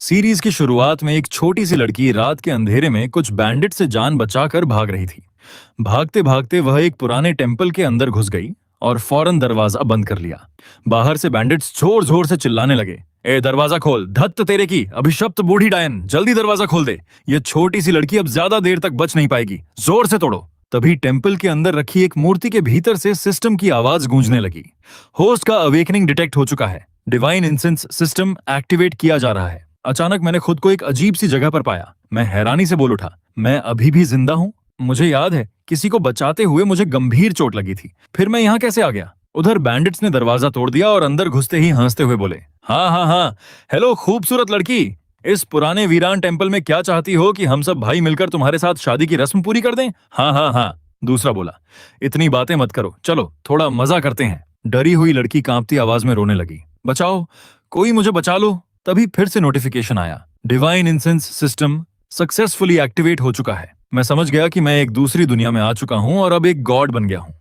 Series की शुरुआत में एक छोटी सी लड़की रात के अंधेरे में कुछ बैंडिट से जान बचाकर भाग रही थी। भागते भागते वह एक पुराने टेम्पल के अंदर घुस गई और फौरन दरवाजा बंद कर लिया। बाहर से बैंडिट्स जोर जोर से चिल्लाने लगे, ए दरवाजा खोल, धत्त तेरे की अभिशप्त बूढ़ी डायन, जल्दी दरवाजा खोल दे, ये छोटी सी लड़की अब ज्यादा देर तक बच नहीं पाएगी, जोर से तोड़ो। तभी टेम्पल के अंदर रखी एक मूर्ति के भीतर से सिस्टम की आवाज गूंजने लगी। होस्ट का अवेकनिंग डिटेक्ट हो चुका है, डिवाइन इंसेंस सिस्टम एक्टिवेट किया जा रहा है। अचानक मैंने खुद को एक अजीब सी जगह पर पाया। मैं हैरानी से बोल उठा, मैं अभी भी जिंदा हूँ? मुझे याद है किसी को बचाते हुए मुझे गंभीर चोट लगी थी, फिर मैं यहाँ कैसे आ गया? उधर बैंडिट्स ने दरवाजा तोड़ दिया और अंदर घुसते ही हंसते हुए बोले, हाँ हाँ हाँ, हेलो खूबसूरत लड़की, इस पुराने वीरान टेम्पल में क्या चाहती हो कि हम सब भाई मिलकर तुम्हारे साथ शादी की रस्म पूरी कर दें? हाँ हाँ हाँ, दूसरा बोला, इतनी बातें मत करो, चलो थोड़ा मजा करते हैं। डरी हुई लड़की कांपती आवाज में रोने लगी, बचाओ, कोई मुझे बचा लो। तभी फिर से नोटिफिकेशन आया, divine incense system successfully activate हो चुका है। मैं समझ गया कि मैं एक दूसरी दुनिया में आ चुका हूं और अब एक गॉड बन गया हूं।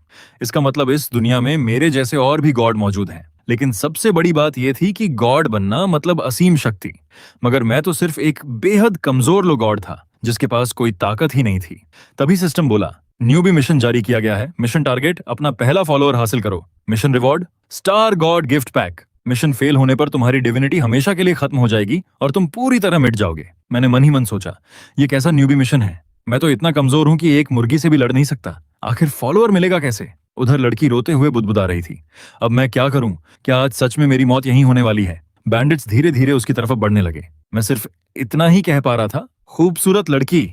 इसका मतलब इस दुनिया में मेरे जैसे और भी गॉड मौजूद हैं। लेकिन सबसे बड़ी बात यह थी कि गॉड बनना मतलब असीम शक्ति, मगर मैं तो सिर्फ एक बेहद कमजोर लो गॉड था जिसके पास कोई ताकत ही नहीं थी। तभी सिस्टम बोला, न्यूबी मिशन जारी किया गया है, मिशन टारगेट अपना पहला फॉलोअर हासिल करो, mission reward star God gift pack. Mission fail होने पर तुम्हारी डिविनिटी हमेशा के लिए खत्म हो जाएगी और तुम पूरी तरह मिट जाओगे। मैंने मन ही मन सोचा, ये कैसा न्यूबी मिशन है? मैं तो इतना कमजोर हूं कि एक मुर्गी से भी लड़ नहीं सकता, आखिर फॉलोअर मिलेगा कैसे? उधर लड़की रोते हुए बुदबुदा रही थी, अब मैं क्या करूं? क्या आज सच में मेरी मौत यहीं होने वाली है? बैंडिट्स धीरे धीरे उसकी तरफ बढ़ने लगे। मैं सिर्फ इतना ही कह पा रहा था, खूबसूरत लड़की,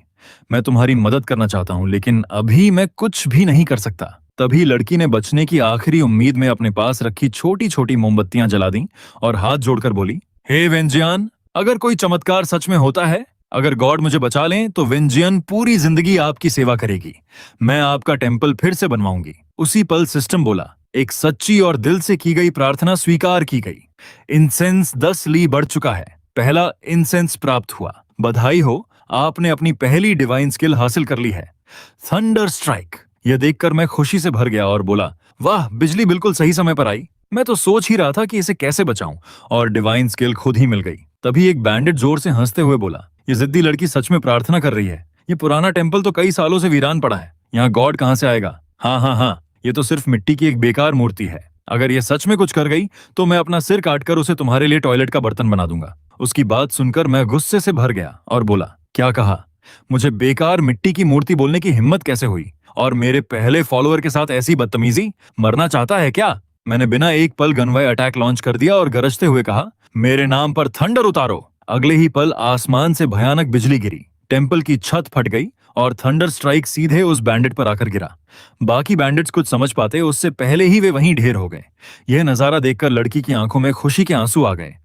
मैं तुम्हारी मदद करना चाहता हूं, लेकिन अभी मैं कुछ भी नहीं कर सकता। तभी लड़की ने बचने की आखिरी उम्मीद में अपने पास रखी छोटी छोटी मोमबत्तियां जला दी और हाथ जोड़कर बोली, हे वेंजियान, अगर कोई चमत्कार सच में होता है, अगर गॉड मुझे बचा लें तो वेंजियन पूरी जिंदगी आपकी सेवा करेगी, मैं आपका टेम्पल फिर से बनवाऊंगी। उसी पल सिस्टम बोला, एक सच्ची और दिल से की गई प्रार्थना स्वीकार की गई। इंसेंस 10 ली बढ़ चुका है, पहला इंसेंस प्राप्त हुआ, बधाई हो, आपने अपनी पहली डिवाइन स्किल हासिल कर ली है, थंडर स्ट्राइक। यह देखकर मैं खुशी से भर गया और बोला, वाह, बिजली बिल्कुल सही समय पर आई। मैं तो सोच ही रहा था कि इसे कैसे बचाऊं और डिवाइन स्किल खुद ही मिल गई। तभी एक बैंडिट जोर से हंसते हुए बोला, ये जिद्दी लड़की सच में प्रार्थना कर रही है, ये पुराना टेम्पल तो कई सालों से वीरान पड़ा है, यहाँ गॉड कहाँ से आएगा? हाँ हाँ हाँ, ये तो सिर्फ मिट्टी की एक बेकार मूर्ति है, अगर ये सच में कुछ कर गई तो मैं अपना सिर काटकर उसे तुम्हारे लिए टॉयलेट का बर्तन बना दूंगा। उसकी बात सुनकर मैं गुस्से से भर गया और बोला, क्या कहा? मुझे बेकार मिट्टी की मूर्ति बोलने की हिम्मत कैसे हुई? और मेरे पहले फॉलोअर के साथ ऐसी बदतमीजी, मरना चाहता है क्या? मैंने बिना एक पल गनवाई अटैक लॉन्च कर दिया और गरजते हुए कहा, मेरे नाम पर थंडर उतारो। अगले ही पल आसमान से भयानक बिजली गिरी, टेम्पल की छत फट गई और थंडर स्ट्राइक सीधे उस बैंडिट पर आकर गिरा। बाकी बैंडिट्स कुछ समझ पाते उससे पहले ही वे वहीं ढेर हो गए। यह नजारा देखकर लड़की की आंखों में खुशी के आंसू आ गए।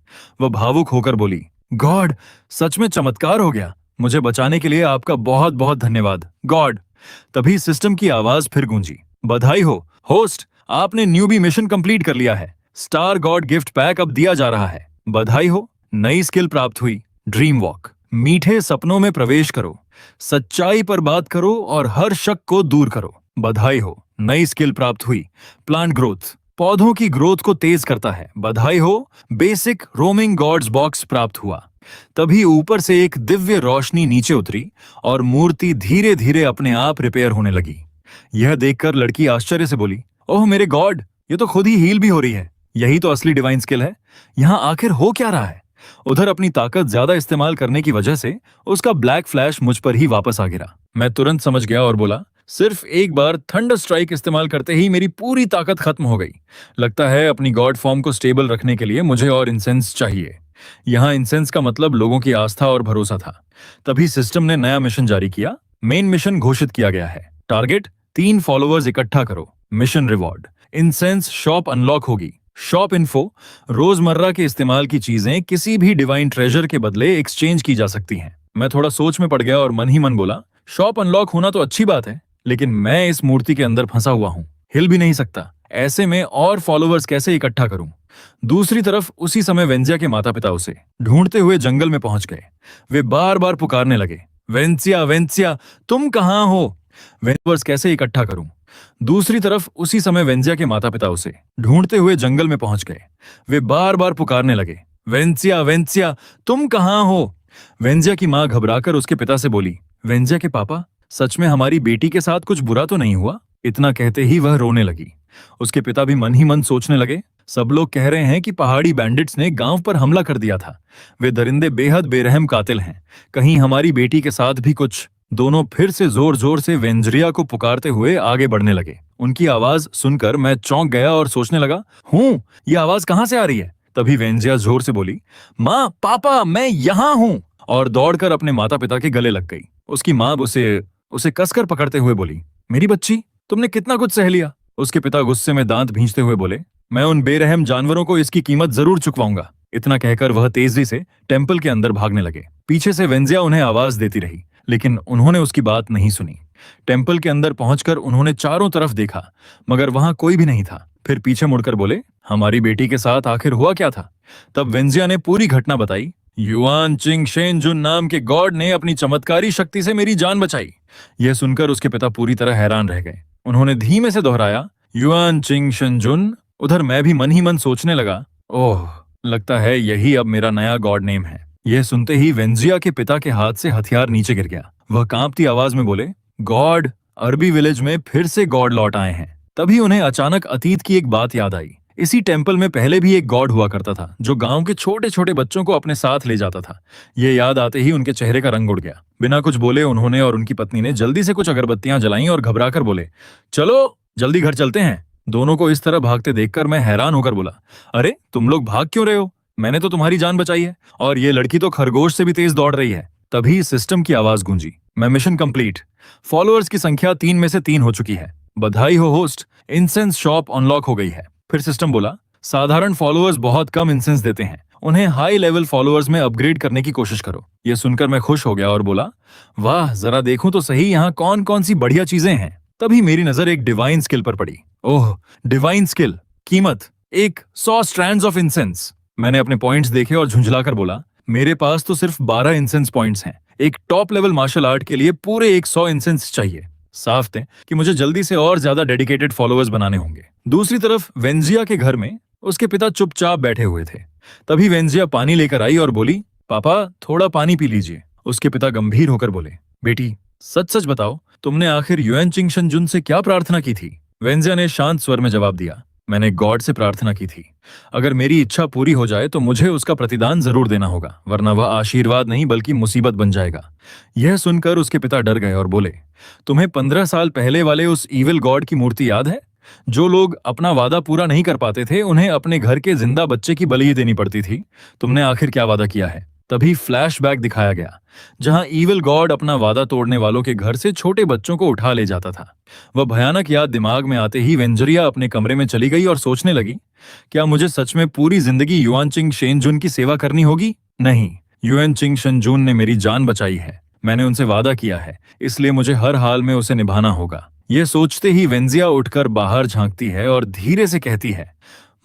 वह भावुक होकर बोली, गॉड, सच में चमत्कार हो गया, मुझे बचाने के लिए आपका बहुत बहुत धन्यवाद गॉड। तभी सिस्टम की आवाज फिर गूंजी, बधाई हो होस्ट, आपने न्यूबी मिशन कंप्लीट कर लिया है, स्टार गॉड गिफ्ट पैक अब दिया जा रहा है। बधाई हो, नई स्किल प्राप्त हुई, ड्रीम वॉक, मीठे सपनों में प्रवेश करो, सच्चाई पर बात करो और हर शक को दूर करो। बधाई हो, नई स्किल प्राप्त हुई, प्लांट ग्रोथ, पौधों की ग्रोथ को तेज करता है। बधाई हो, बेसिक रोमिंग गॉड्स बॉक्स प्राप्त हुआ। तभी ऊपर से एक दिव्य रोशनी नीचे उतरी और मूर्ति धीरे धीरे अपने आप रिपेयर होने लगी। यह देखकर लड़की आश्चर्य से बोली, ओह मेरे गॉड, ये तो खुद ही हील भी हो रही है, यही तो असली डिवाइन स्किल है, यहाँ आखिर हो क्या रहा है? उधर अपनी ताकत ज्यादा इस्तेमाल करने की वजह से उसका ब्लैक फ्लैश मुझ पर ही वापस आ गिरा। मैं तुरंत समझ गया और बोला, सिर्फ एक बार थंडर स्ट्राइक इस्तेमाल करते ही मेरी पूरी ताकत खत्म हो गई। लगता है अपनी गॉड फॉर्म को स्टेबल रखने के लिए मुझे और इंसेंस चाहिए। यहाँ इंसेंस का मतलब लोगों की आस्था और भरोसा था। तभी सिस्टम ने नया मिशन जारी किया, मेन मिशन घोषित किया गया है, टारगेट 3 फॉलोअर्स इकट्ठा करो, mission reward, incense shop unlock होगी, शॉप इन्फो, रोजमर्रा के इस्तेमाल की चीजें किसी भी डिवाइन ट्रेजर के बदले एक्सचेंज की जा सकती हैं। मैं थोड़ा सोच में पड़ गया और मन ही मन बोला, शॉप अनलॉक होना तो अच्छी बात है, लेकिन मैं इस मूर्ति के अंदर फंसा हुआ हूँ, हिल भी नहीं सकता, ऐसे में और फॉलोअर्स कैसे इकट्ठा करूं? दूसरी तरफ उसी समय वेंजिया के माता पिता उसे ढूंढते हुए जंगल में पहुंच गए। वे बार बार पुकारने लगे, वेंसिया वेंसिया, तुम कहाँ हो? वेंवर्स कैसे इकट्ठा करूं? दूसरी तरफ उसी समय वेंजिया के माता पिता उसे ढूंढते हुए जंगल में पहुंच गए। वे बार बार पुकारने लगे, वेंजिया, वेंजिया, तुम कहाँ हो? वेंजिया की माँ घबराकर उसके पिता से बोली, वेंजिया के पापा, सच में हमारी बेटी के साथ कुछ बुरा तो नहीं हुआ? इतना कहते ही वह रोने लगी। उसके पिता भी मन ही मन सोचने लगे, सब लोग कह रहे हैं कि पहाड़ी बैंडिट्स ने गांव पर हमला कर दिया था। वे दरिंदे बेहद बेरहम कातिल हैं। कहीं हमारी बेटी के साथ भी कुछ। दोनों फिर से जोर जोर से वेंजरिया को पुकारते हुए आगे बढ़ने लगे। उनकी आवाज सुनकर मैं चौंक गया और सोचने लगा, ये आवाज कहाँ से आ रही है? तभी वेंजिया जोर से बोली, माँ, पापा, मैं यहाँ हूँ, और दौड़कर अपने माता पिता के गले लग गई। उसकी माँ उसे उसे कसकर पकड़ते हुए बोली, मेरी बच्ची, तुमने कितना कुछ सह लिया? उसके पिता गुस्से में दांत भींचते हुए बोले, मैं उन बेरहम जानवरों को इसकी कीमत जरूर चुकवाऊंगा। इतना कहकर वह तेजी से टेम्पल के अंदर भागने लगे। पीछे से वेंजिया उन्हें आवाज देती रही, लेकिन उन्होंने उसकी बात नहीं सुनी। टेम्पल के अंदर पहुंचकर उन्होंने चारों तरफ देखा, मगर वहां कोई भी नहीं था। फिर पीछे मुड़कर बोले, हमारी बेटी के साथ आखिर हुआ क्या था? तब वेंजिया ने पूरी घटना बताई। युआन चिंग शेनजुन नाम के गॉड ने अपनी चमत्कारी शक्ति से मेरी जान बचाई। यह सुनकर उसके पिता पूरी तरह हैरान रह गए। उन्होंने धीमे से दोहराया, युआन चिंग शेनजुन। उधर मैं भी मन ही मन सोचने लगा, ओह, लगता है यही अब मेरा नया गॉड नेम है। यह सुनते ही वेंजिया के पिता के हाथ से हथियार नीचे गिर गया। वह कांपती आवाज में बोले, गॉड, अरबी विलेज में फिर से गॉड लौट आए हैं। तभी उन्हें अचानक अतीत की एक बात याद आई। इसी टेम्पल में पहले भी एक गॉड हुआ करता था, जो गांव के छोटे छोटे बच्चों को अपने साथ ले जाता था। ये याद आते ही उनके चेहरे का रंग उड़ गया। बिना कुछ बोले उन्होंने और उनकी पत्नी ने जल्दी से कुछ अगरबत्तियां जलाईं और घबराकर बोले, चलो जल्दी घर चलते हैं। दोनों को इस तरह भागते देखकर मैं हैरान होकर बोला, अरे तुम लोग भाग क्यों रहे हो? मैंने तो तुम्हारी जान बचाई है, और ये लड़की तो खरगोश से भी तेज दौड़ रही है। तभी सिस्टम की आवाज गूंजी, मैं मिशन कंप्लीट। फॉलोअर्स की संख्या 3 में से 3 हो चुकी है। बधाई हो होस्ट, इंसेंस शॉप अनलॉक हो गई है। फिर सिस्टम बोला, साधारण फॉलोअर्स बहुत कम इंसेंस देते हैं, उन्हें हाई लेवल फॉलोअर्स में अपग्रेड करने की कोशिश करो। यह सुनकर मैं खुश हो गया और बोला, वाह, जरा देखूं तो सही यहाँ कौन कौन सी बढ़िया चीजें हैं। तभी मेरी नजर एक डिवाइन स्किल पर पड़ी। ओह, डिवाइन स्किल, कीमत 100 स्ट्रैंड्स ऑफ इंसेंस। मैंने अपने पॉइंट्स देखे और झुंझलाकर बोला, मेरे पास तो सिर्फ 12 इंसेंस पॉइंट्स हैं। एक टॉप लेवल मार्शल आर्ट के लिए पूरे 100 इंसेंस चाहिए। साफ थे कि मुझे जल्दी से और ज्यादा डेडिकेटेड फॉलोअर्स बनाने होंगे। दूसरी तरफ वेंजिया के घर में उसके पिता चुपचाप बैठे हुए थे। तभी वेंजिया पानी लेकर आई और बोली, पापा, थोड़ा पानी पी लीजिए। उसके पिता गंभीर होकर बोले, बेटी, सच सच बताओ, तुमने आखिर युएन चिंग शेनजुन से क्या प्रार्थना की थी? वेंजिया ने शांत स्वर में जवाब दिया, मैंने गॉड से प्रार्थना की थी। अगर मेरी इच्छा पूरी हो जाए तो मुझे उसका प्रतिदान जरूर देना होगा, वरना वह आशीर्वाद नहीं बल्कि मुसीबत बन जाएगा। यह सुनकर उसके पिता डर गए और बोले, तुम्हें 15 साल पहले वाले उस ईविल गॉड की मूर्ति याद है? जो लोग अपना वादा पूरा नहीं कर पाते थे, उन्हें अपने घर के जिंदा बच्चे की बलि देनी पड़ती थी। तुमने आखिर क्या वादा किया है? तभी फ्लैशबैक दिखाया गया, जहां ईविल गॉड अपना वादा तोड़ने वालों के घर से छोटे बच्चों को उठा ले जाता था। वह भयानक याद दिमाग में आते ही वेंजरिया अपने कमरे में चली गई और सोचने लगी, क्या मुझे सच में पूरी जिंदगी युआन चिंग शेनजुन की सेवा करनी होगी? नहीं, युएन चिंग शेनजुन ने मेरी जान बचाई है। मैंने उनसे वादा किया है, इसलिए मुझे हर हाल में उसे निभाना होगा। यह सोचते ही वेंजिया उठकर बाहर झांकती है और धीरे से कहती है,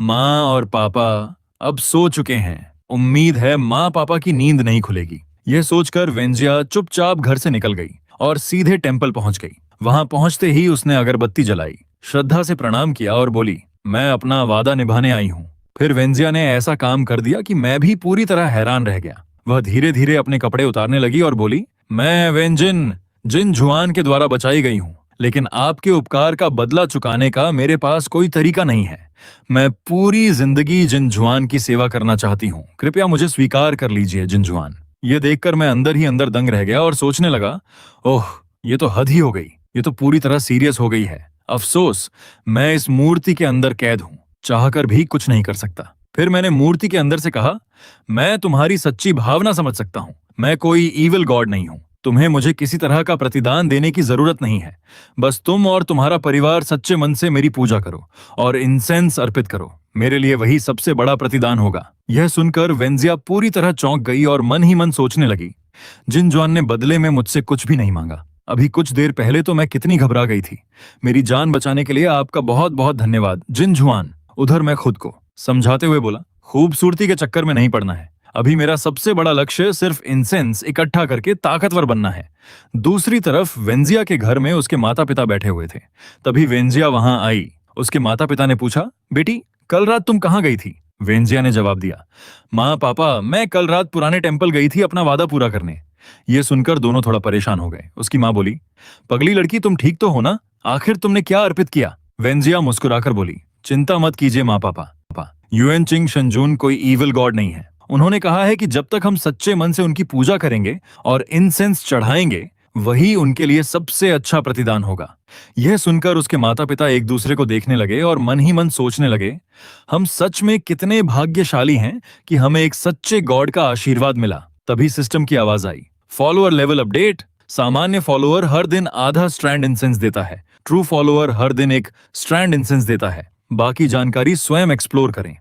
माँ और पापा अब सो चुके हैं। उम्मीद है माँ पापा की नींद नहीं खुलेगी। यह सोचकर वेंजिया चुपचाप घर से निकल गई और सीधे टेम्पल पहुंच गई। वहां पहुंचते ही उसने अगरबत्ती जलाई, श्रद्धा से प्रणाम किया और बोली, मैं अपना वादा निभाने आई हूँ। फिर वेंजिया ने ऐसा काम कर दिया कि मैं भी पूरी तरह हैरान रह गया। वह धीरे धीरे अपने कपड़े उतारने लगी और बोली, मैं वेंजिन जिन जुआन के द्वारा बचाई गई हूँ, लेकिन आपके उपकार का बदला चुकाने का मेरे पास कोई तरीका नहीं है। मैं पूरी जिंदगी जिन जुआन की सेवा करना चाहती हूँ, कृपया मुझे स्वीकार कर लीजिए जिन जुआन। ये देखकर मैं अंदर ही अंदर दंग रह गया और सोचने लगा, ओह, ये तो हद ही हो गई। ये तो पूरी तरह सीरियस हो गई है। अफसोस, मैं इस मूर्ति के अंदर कैद हूँ, चाहकर भी कुछ नहीं कर सकता। फिर मैंने मूर्ति के अंदर से कहा, मैं तुम्हारी सच्ची भावना समझ सकता हूँ। मैं कोई ईविल गॉड नहीं हूँ। तुम्हें मुझे किसी तरह का प्रतिदान देने की जरूरत नहीं है। बस तुम और तुम्हारा परिवार सच्चे मन से मेरी पूजा करो और इंसेंस अर्पित करो। मेरे लिए वही सबसे बड़ा प्रतिदान होगा। यह सुनकर वेंजिया पूरी तरह चौंक गई और मन ही मन सोचने लगी, जिन जुआन ने बदले में मुझसे कुछ भी नहीं मांगा। अभी कुछ देर पहले तो मैं कितनी घबरा गई थी। मेरी जान बचाने के लिए आपका बहुत बहुत धन्यवाद जिन जुआन। उधर मैं खुद को समझाते हुए बोला, खूबसूरती के चक्कर में नहीं पड़ना है। अभी मेरा सबसे बड़ा लक्ष्य सिर्फ इंसेंस इकट्ठा करके ताकतवर बनना है। दूसरी तरफ वेंजिया के घर में उसके माता पिता बैठे हुए थे। तभी वेंजिया वहां आई। उसके माता पिता ने पूछा, बेटी, कल रात तुम कहाँ गई थी? वेंजिया ने जवाब दिया, माँ पापा, मैं कल रात पुराने टेम्पल गई थी अपना वादा पूरा करने। ये सुनकर दोनों थोड़ा परेशान हो गए। उसकी माँ बोली, पगली लड़की, तुम ठीक तो हो ना? आखिर तुमने क्या अर्पित किया? वेंजिया मुस्कुराकर बोली, चिंता मत कीजिए माँ पापा, युएन चिंग शंजून कोई ईविल गॉड नहीं है। उन्होंने कहा है कि जब तक हम सच्चे मन से उनकी पूजा करेंगे और इंसेंस चढ़ाएंगे, वही उनके लिए सबसे अच्छा प्रतिदान होगा। यह सुनकर उसके माता पिता एक दूसरे को देखने लगे और मन ही मन सोचने लगे, हम सच में कितने भाग्यशाली हैं कि हमें एक सच्चे गॉड का आशीर्वाद मिला। तभी सिस्टम की आवाज आई, फॉलोअर लेवल अपडेट। सामान्य फॉलोअर हर दिन आधा स्ट्रैंड इंसेंस देता है, ट्रू फॉलोअर हर दिन एक स्ट्रैंड इंसेंस देता है। बाकी जानकारी स्वयं एक्सप्लोर करें।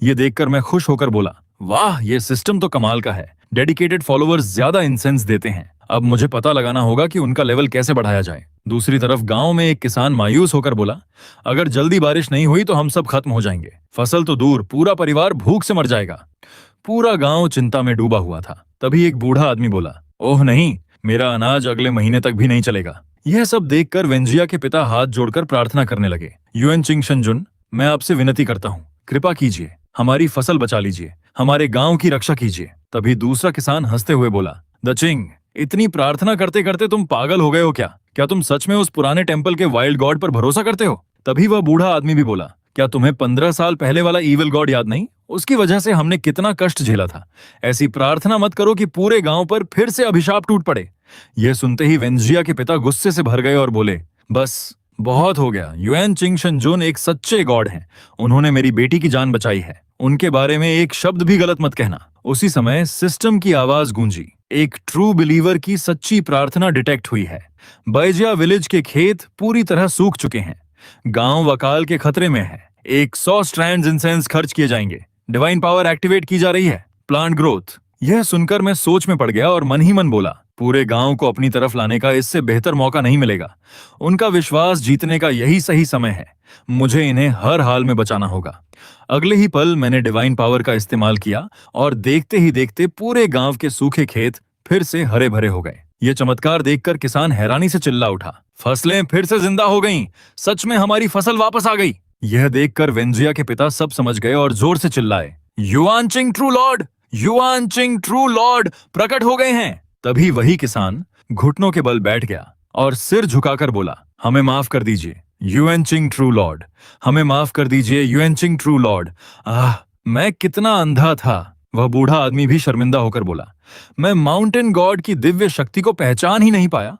ये देखकर मैं खुश होकर बोला, वाह, ये सिस्टम तो कमाल का है। डेडिकेटेड फॉलोअर्स ज्यादा इंसेंस देते हैं। अब मुझे पता लगाना होगा कि उनका लेवल कैसे बढ़ाया जाए। दूसरी तरफ गांव में एक किसान मायूस होकर बोला, अगर जल्दी बारिश नहीं हुई तो हम सब खत्म हो जाएंगे। फसल तो दूर, पूरा परिवार भूख से मर जाएगा। पूरा गांव चिंता में डूबा हुआ था। तभी एक बूढ़ा आदमी बोला, ओह नहीं, मेरा अनाज अगले महीने तक भी नहीं चलेगा। यह सब देखकर वेंजिया के पिता हाथ जोड़कर प्रार्थना करने लगे, युएन चिंग शंजुन, मैं आपसे विनती करता हूँ, कृपा कीजिए, हमारी फसल बचा लीजिए, हमारे गांव की रक्षा कीजिए। तभी दूसरा किसान हंसते हुए बोला, द चिंग, इतनी प्रार्थना करते करते तुम पागल हो गए हो क्या? क्या तुम सच में उस पुराने टेम्पल के वाइल्ड गॉड पर भरोसा करते हो? तभी वह बूढ़ा आदमी भी बोला, क्या तुम्हें 15 साल पहले वाला ईविल गॉड याद नहीं? उसकी वजह से हमने कितना कष्ट झेला था। ऐसी प्रार्थना मत करो कि पूरे गांव पर फिर से अभिशाप टूट पड़े। यह सुनते ही वेंजिया के पिता गुस्से से भर गए और बोले, बस बहुत हो गया। युएन चिंग शंजून एक सच्चे गॉड हैं। उन्होंने मेरी बेटी की जान बचाई है। उनके बारे में एक शब्द भी गलत मत कहना। उसी समय सिस्टम की आवाज गूंजी। एक ट्रू बिलीवर की सच्ची प्रार्थना डिटेक्ट हुई है। बैजिया विलेज के खेत पूरी तरह सूख चुके हैं। गांव अकाल के खतरे में है। 100 स्ट्रैंड्स इंसेंस खर्च किए जाएंगे। डिवाइन पावर एक्टिवेट की जा रही है। Plant growth. यह सुनकर मैं सोच में पड़ गया और मन ही मन बोला, पूरे गांव को अपनी तरफ लाने का इससे बेहतर मौका नहीं मिलेगा। उनका विश्वास जीतने का यही सही समय है। मुझे इन्हें हर हाल में बचाना होगा। अगले ही पल मैंने डिवाइन पावर का इस्तेमाल किया और देखते ही देखते पूरे गांव के सूखे खेत फिर से हरे भरे हो गए। ये चमत्कार देखकर किसान हैरानी से चिल्ला उठा, फसलें फिर से जिंदा हो गईं। सच में हमारी फसल वापस आ गई। यह देखकर वेंजिया के पिता सब समझ गए और जोर से चिल्लाए, Yuan Ching true lord, Yuan Ching true lord प्रकट हो गए हैं। तभी वही किसान घुटनों के बल बैठ गया और सिर झुकाकर बोला, हमें माफ कर दीजिए युएन चिंग ट्रू लॉर्ड, हमें माफ कर दीजिए युएन चिंग ट्रू लॉर्ड। मैं कितना अंधा था। वह बूढ़ा आदमी भी शर्मिंदा होकर बोला, मैं माउंटेन गॉड की दिव्य शक्ति को पहचान ही नहीं पाया।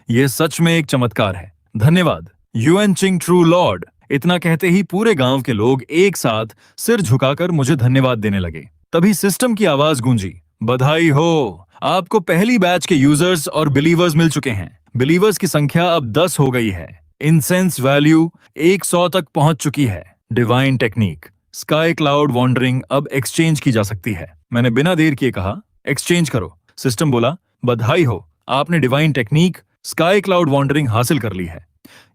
यह सच में एक चमत्कार है। धन्यवाद युएन चिंग ट्रू लॉर्ड। इतना कहते ही पूरे गांव के लोग एक साथ सिर झुकाकर मुझे धन्यवाद देने लगे। तभी सिस्टम की आवाज गूंजी, बधाई हो, आपको पहली बैच के यूजर्स और बिलीवर्स मिल चुके हैं। बिलीवर्स की संख्या अब 10 हो गई है। इंसेंस वैल्यू 100 तक पहुंच चुकी है। Divine technique sky cloud wandering अब एक्सचेंज की जा सकती है। मैंने बिना देर किए कहा, एक्सचेंज करो। सिस्टम बोला, बधाई हो, आपने divine technique sky cloud wandering हासिल कर ली है।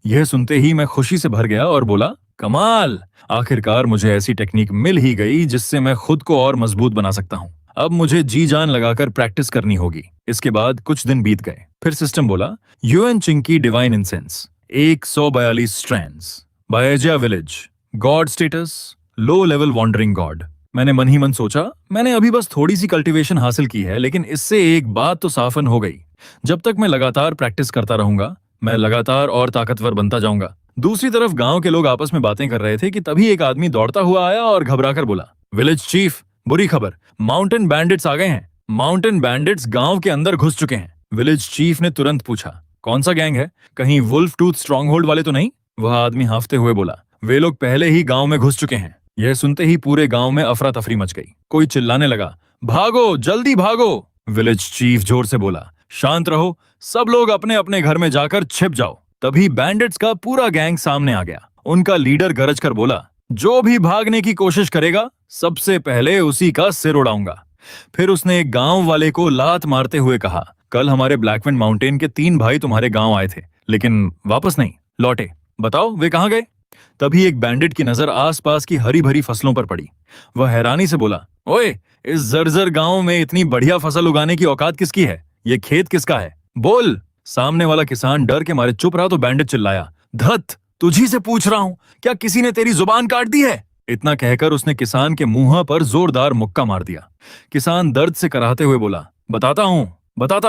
यह सुनते ही मैं खुशी से भर गया और बोला, कमाल, आखिरकार मुझे ऐसी टेक्निक मिल ही गई जिससे मैं खुद को और मजबूत बना सकता हूँ। अब मुझे जी जान लगाकर प्रैक्टिस करनी होगी। इसके बाद कुछ दिन बीत गए। फिर सिस्टम बोला, युएन चिंग की divine incense 142 strands, Baijia village, god status low level wandering god. मैंने मन ही मन सोचा, मैंने अभी बस थोड़ी सी कल्टीवेशन हासिल की है, लेकिन इससे एक बात तो साफन हो गई, जब तक मैं लगातार प्रैक्टिस करता रहूंगा, मैं लगातार और ताकतवर बनता जाऊंगा। दूसरी तरफ गांव के लोग आपस में बातें कर रहे थे कि तभी एक आदमी दौड़ता हुआ आया और घबराकर बोला, विलेज चीफ, बुरी खबर, माउंटेन बैंडिट्स आ गए हैं। माउंटेन बैंडिट्स गांव के अंदर घुस चुके हैं। विलेज चीफ ने तुरंत पूछा, कौन सा गैंग है? कहीं वुल्फ टूथ स्ट्रॉन्गहोल्ड वाले तो नहीं? वह आदमी हांफते हुए बोला, वे लोग पहले ही गांव में घुस चुके हैं। यह सुनते ही पूरे गांव में अफरा तफरी मच गई। कोई चिल्लाने लगा, भागो, जल्दी भागो। विलेज चीफ जोर से बोला, शांत रहो, सब लोग अपने अपने घर में जाकर छिप जाओ। तभी बैंडिट्स का पूरा गैंग सामने आ गया। उनका लीडर गरज कर बोला, जो भी भागने की कोशिश करेगा सबसे पहले उसी का सिर उड़ाऊंगा। फिर उसने एक गांव वाले को लात मारते हुए कहा, कल हमारे ब्लैकविंड माउंटेन के 3 भाई तुम्हारे गांव आए थे, लेकिन वापस नहीं लौटे। बताओ वे कहां गए? तभी एक बैंडिट की नजर आसपास की हरी भरी फसलों पर पड़ी। वह हैरानी से बोला, ओए, इस जर्जर गांव में इतनी बढ़िया फसल उगाने की औकात किसकी है? ये खेत किसका है? बोल। सामने वाला किसान डर के मारे चुप रहा तो बैंडिट चिल्लाया, धत, तुझी से पूछ रहा हूं, क्या किसी ने तेरी जुबान काट दी है? इतना कहकर उसने किसान के मुंह पर जोरदार मुक्का मार दिया। किसान दर्द से कराहते हुए बोला, बताता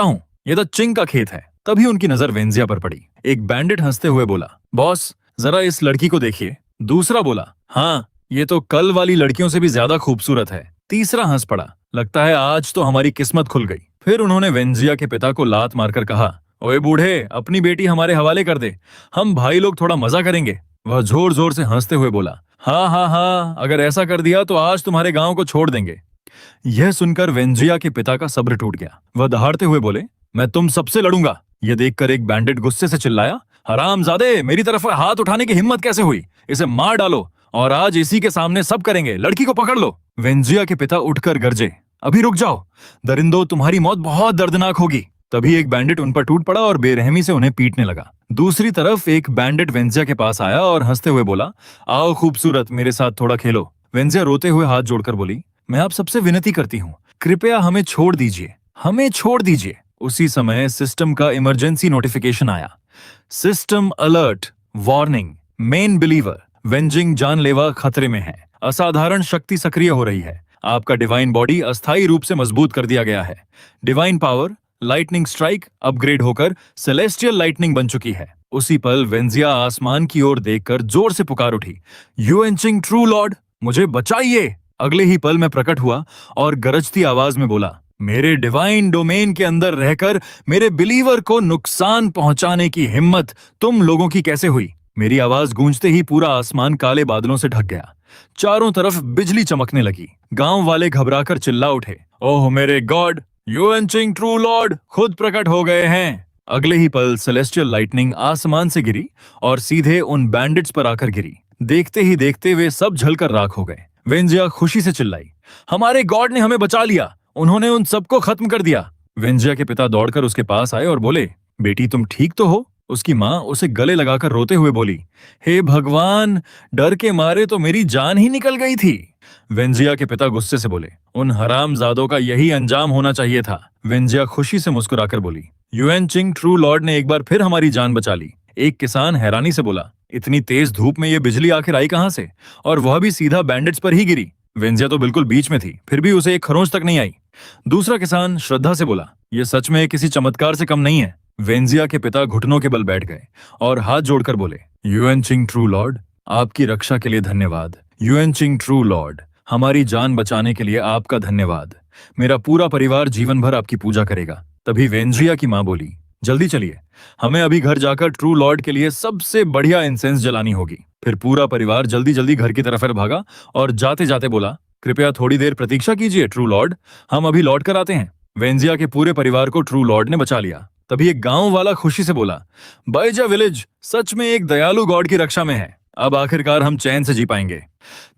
हूँ, ये तो चिंग का खेत है। तभी उनकी नजर वेंजिया पर पड़ी। एक बैंडिट हंसते हुए बोला, बॉस जरा इस लड़की को देखिए। दूसरा बोला, हाँ ये तो कल वाली लड़कियों से भी ज्यादा खूबसूरत है। तीसरा हंस पड़ा, लगता है आज तो हमारी किस्मत खुल गई। फिर उन्होंने वेंजिया के पिता को लात मारकर कहा, ओए बूढ़े, अपनी बेटी हमारे हवाले कर दे, हम भाई लोग थोड़ा मजा करेंगे। वह जोर जोर से हंसते हुए बोला, हाँ हाँ हाँ, अगर ऐसा कर दिया तो आज तुम्हारे गांव को छोड़ देंगे। यह सुनकर वेंजिया के पिता का सब्र टूट गया। वह दहाड़ते हुए बोले, मैं तुम सबसे लड़ूंगा। यह देखकर एक बैंडिट गुस्से से चिल्लाया, हरामजादे, मेरी तरफ हाथ उठाने की हिम्मत कैसे हुई? इसे मार डालो और आज इसी के सामने सब करेंगे। लड़की को पकड़ लो। वेंजिया के पिता उठकर गरजे, अभी रुक जाओ दरिंदो, तुम्हारी मौत बहुत दर्दनाक होगी। तभी एक बैंडिट उन पर टूट पड़ा और बेरहमी से उन्हें पीटने लगा। दूसरी तरफ एक बैंडिट वेंजिया के पास आया और हंसते हुए बोला, आओ खूबसूरत, मेरे साथ थोड़ा खेलो। वेंजिया रोते हुए हाथ जोड़कर बोली, मैं आप सबसे विनती करती हूँ, कृपया हमें छोड़ दीजिए, हमें छोड़ दीजिए। उसी समय सिस्टम का इमरजेंसी नोटिफिकेशन आया। System alert, warning, main believer Wenjing जानलेवा खतरे में है। असाधारण शक्ति सक्रिय हो रही है। आपका डिवाइन बॉडी अस्थायी रूप से मजबूत कर दिया गया है। Divine power lightning strike upgrade होकर सेलेस्टियल लाइटनिंग बन चुकी है। उसी पल वेंजिया आसमान की ओर देखकर जोर से पुकार उठी, युएनचिंग ट्रू लॉर्ड, मुझे बचाइए। अगले ही पल मैं प्रकट हुआ और गरजती आवाज में बोला, मेरे डिवाइन डोमेन के अंदर रहकर मेरे बिलीवर को नुकसान पहुंचाने की हिम्मत तुम लोगों की कैसे हुई? मेरी आवाज गूंजते ही पूरा आसमान काले बादलों से ढक गया। चारों तरफ बिजली चमकने लगी। गांव वाले घबराकर चिल्ला उठे, ओह मेरे गॉड, युएनचिंग ट्रू लॉर्ड खुद प्रकट हो गए हैं। अगले ही पल सेलेस्टियल लाइटनिंग आसमान से गिरी और सीधे उन बैंडिट्स पर आकर गिरी। देखते ही देखते वे सब जलकर राख हो गए। वेंजिया खुशी से चिल्लाई, हमारे गॉड ने हमें बचा लिया, उन्होंने उन सबको खत्म कर दिया। वेंजिया के पिता दौड़कर उसके पास आए और बोले, बेटी तुम ठीक तो हो? उसकी माँ उसे गले लगाकर रोते हुए बोली, हे भगवान, डर के मारे तो मेरी जान ही निकल गई थी। वेंजिया के पिता गुस्से से बोले, उन हरामजादों का यही अंजाम होना चाहिए था। वेंजिया खुशी से मुस्कुराकर बोली, युएनचिंग ट्रू लॉर्ड ने एक बार फिर हमारी जान बचा ली। एक किसान हैरानी से बोला, इतनी तेज धूप में ये बिजली आखिर आई कहां से, और वह भी सीधा बैंडिट्स पर ही गिरी? वेंजिया तो बिल्कुल बीच में थी, फिर भी उसे एक खरोंच तक नहीं आई। दूसरा किसान श्रद्धा से बोला, यह सच में किसी चमत्कार से कम नहीं है। वेंजिया के पिता घुटनों के बल बैठ गए और हाथ जोड़कर बोले, युएनचिंग ट्रू लॉर्ड, आपकी रक्षा के लिए धन्यवाद। युएनचिंग ट्रू लॉर्ड, हमारी जान बचाने के लिए आपका धन्यवाद। मेरा पूरा परिवार जीवन भर आपकी पूजा करेगा। तभी वेंजिया की माँ बोली, जल्दी चलिए, हमें अभी घर जाकर ट्रू लॉर्ड के लिए सबसे बढ़िया इंसेंस जलानी होगी। फिर पूरा परिवार जल्दी जल्दी घर की तरफ भागा और जाते जाते बोला, कृपया थोड़ी देर प्रतीक्षा कीजिए ट्रू लॉर्ड, हम अभी लौट कर आते हैं। वेंजिया के पूरे परिवार को ट्रू लॉर्ड ने बचा लिया। तभी एक गांव वाला खुशी से बोला, बाइजा विलेज सच में एक दयालु गॉड की रक्षा में है। अब आखिरकार हम चैन से जी पाएंगे।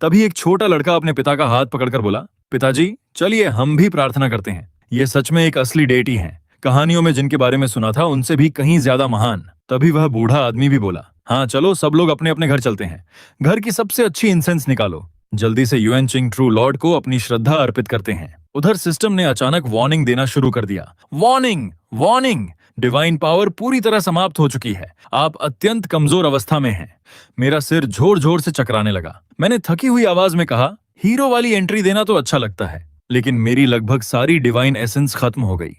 तभी एक छोटा लड़का अपने पिता का हाथ पकड़कर बोला, पिताजी चलिए हम भी प्रार्थना करते हैं। ये सच में एक असली डेटी हैं। कहानियों में जिनके बारे में सुना था उनसे भी कहीं ज्यादा महान। तभी वह बूढ़ा आदमी भी बोला, हाँ चलो सब लोग अपने अपने घर चलते हैं। घर की सबसे अच्छी इंसेंस निकालो, जल्दी से युएनचिंग ट्रू लॉर्ड को अपनी श्रद्धा अर्पित करते हैं। उधर सिस्टम ने अचानक वार्निंग देना शुरू कर दिया, वार्निंग वार्निंग, डिवाइन पावर पूरी तरह समाप्त हो चुकी है, आप अत्यंत कमजोर अवस्था में हैं। मेरा सिर जोर जोर से चकराने लगा। मैंने थकी हुई आवाज में कहा, हीरो वाली एंट्री देना तो अच्छा लगता है, लेकिन मेरी लगभग सारी डिवाइन एसेंस खत्म हो गई।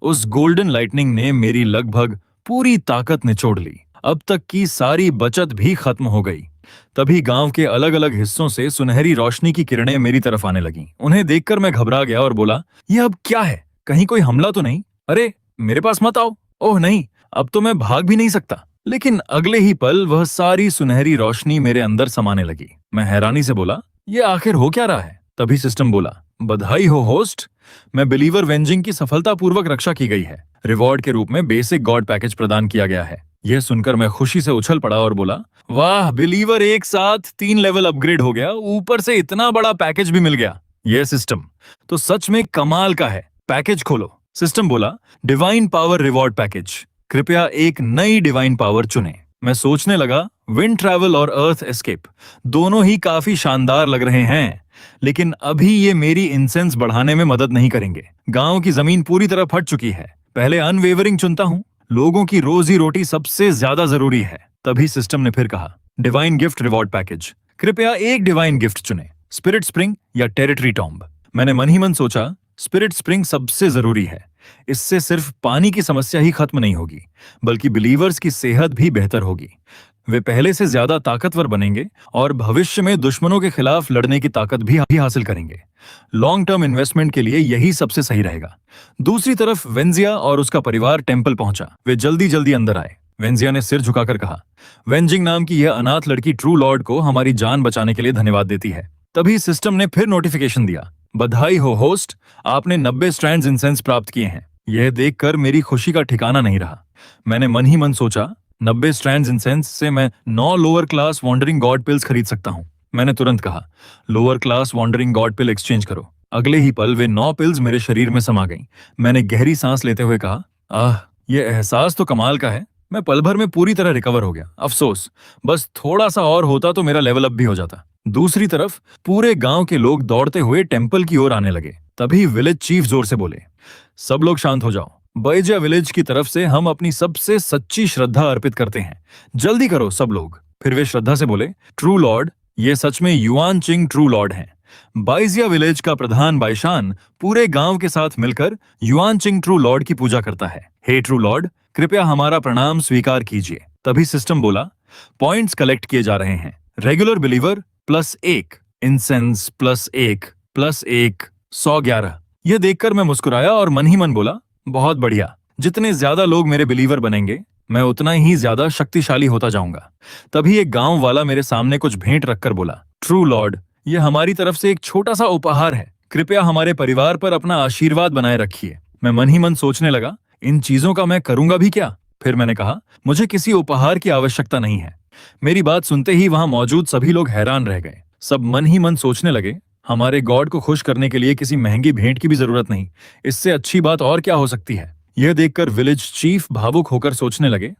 उस गोल्डन लाइटनिंग ने मेरी लगभग पूरी ताकत निचोड़ ली। अब तक की सारी बचत भी खत्म हो गई। तभी गांव के अलग अलग हिस्सों से सुनहरी रोशनी की किरणें मेरी तरफ आने लगीं। उन्हें देखकर मैं घबरा गया और बोला, यह अब क्या है? कहीं कोई हमला तो नहीं? अरे मेरे पास मत आओ। ओह नहीं, अब तो मैं भाग भी नहीं सकता। लेकिन अगले ही पल वह सारी सुनहरी रोशनी मेरे अंदर समाने लगी। मैं हैरानी से बोला, ये आखिर हो क्या रहा है? तभी सिस्टम बोला, बधाई हो होस्ट, मैं बिलीवर वेंजिंग की सफलतापूर्वक रक्षा की गई है। रिवॉर्ड के रूप में बेसिक गॉड पैकेज प्रदान किया गया है। यह सुनकर मैं खुशी से उछल पड़ा और बोला, वाह, बिलीवर एक साथ 3 लेवल अपग्रेड हो गया, ऊपर से इतना बड़ा पैकेज भी मिल गया। यह सिस्टम तो सच में कमाल का है। पैकेज खोलो। सिस्टम बोला, डिवाइन पावर रिवॉर्ड पैकेज, कृपया एक नई डिवाइन पावर चुनें। मैं सोचने लगा, विंड ट्रैवल और अर्थ एस्केप दोनों ही काफी शानदार लग रहे हैं, लेकिन अभी ये मेरी इंसेंस बढ़ाने में मदद नहीं करेंगे। गांव की जमीन पूरी तरह फट चुकी है। पहले अनवेवरिंग चुनता हूँ, लोगों की रोजी रोटी सबसे ज्यादा जरूरी है। तभी सिस्टम ने फिर कहा, डिवाइन गिफ्ट रिवॉर्ड पैकेज, कृपया एक डिवाइन गिफ्ट चुने, स्पिरिट स्प्रिंग या टेरिटरी टॉम्ब। मैंने मन ही मन सोचा, स्पिरिट स्प्रिंग सबसे जरूरी है। इससे सिर्फ पानी की समस्या ही खत्म नहीं होगी, बल्कि बिलीवर्स की सेहत भी बेहतर होगी। वे पहले से ज्यादा ताकतवर बनेंगे और भविष्य में दुश्मनों के खिलाफ लड़ने की ताकत भी हासिल करेंगे। लॉन्ग टर्म इन्वेस्टमेंट के लिए यही सबसे सही रहेगा। दूसरी तरफ वेंजिया और उसका परिवार टेम्पल पहुंचा। वे जल्दी जल्दी अंदर आए। वेंजिया ने सिर झुकाकर कहा, वेंजिंग नाम की यह अनाथ लड़की ट्रू लॉर्ड को हमारी जान बचाने के लिए धन्यवाद देती है। तभी सिस्टम ने फिर नोटिफिकेशन दिया, बधाई हो होस्ट, आपने 90 स्ट्रैंड्स इंसेंस प्राप्त किए हैं। यह देखकर मेरी खुशी का ठिकाना नहीं रहा। मैंने मन ही मन सोचा, 90 स्ट्रैंड्स इंसेंस से मैं 9 lower class wandering god pills खरीद सकता हूँ। मैंने तुरंत कहा, lower class wandering god pill exchange करो। अगले ही पल वे 9 पिल्स मेरे शरीर में समा गईं। मैंने गहरी सांस लेते हुए कहा, आह, ये एहसास तो कमाल का है। मैं पल भर में पूरी तरह रिकवर हो गया। अफसोस, बस थोड़ा सा और होता तो मेरा लेवल अप भी हो जाता। दूसरी तरफ पूरे गांव के लोग दौड़ते हुए टेम्पल की ओर आने लगे। तभी विलेज चीफ जोर से बोले, सब लोग शांत हो जाओ। बैजिया विलेज की तरफ से हम अपनी सबसे सच्ची श्रद्धा अर्पित करते हैं। जल्दी करो सब लोग। फिर वे श्रद्धा से बोले, ट्रू लॉर्ड, ये सच में युआन चिंग ट्रू लॉर्ड हैं। बाइजिया विलेज का प्रधान बाइशान पूरे गांव के साथ मिलकर युआन चिंग ट्रू लॉर्ड की पूजा करता है। हे ट्रू लॉर्ड, कृपया हमारा प्रणाम स्वीकार कीजिए। तभी सिस्टम बोला, पॉइंट्स कलेक्ट किए जा रहे हैं। Regular believer +1, incense +1 +1 111। यह देखकर मैं मुस्कुराया और मन ही मन बोला, बहुत बढ़िया। जितने ज्यादा लोग मेरे बिलीवर बनेंगे, मैं उतना ही ज्यादा शक्तिशाली होता जाऊंगा। तभी एक गांव वाला मेरे सामने कुछ भेंट रखकर बोला, ट्रू लॉर्ड, यह हमारी तरफ से एक छोटा सा उपहार है। कृपया हमारे परिवार पर अपना आशीर्वाद बनाए रखिए। मैं मन ही मन सोचने लगा, इन चीजों का मैं करूंगा भी क्या। फिर मैंने कहा, मुझे किसी उपहार की आवश्यकता नहीं है। मेरी बात सुनते ही वहां मौजूद सभी लोग हैरान रह गए। सब मन ही मन सोचने लगे, हमारे गॉड को खुश करने के लिए किसी महंगी भेंट की भी जरूरत नहीं। इससे अच्छी बात और क्या हो सकती है। यह देखकर विलेज चीफ भावुक होकर सोचने लगे,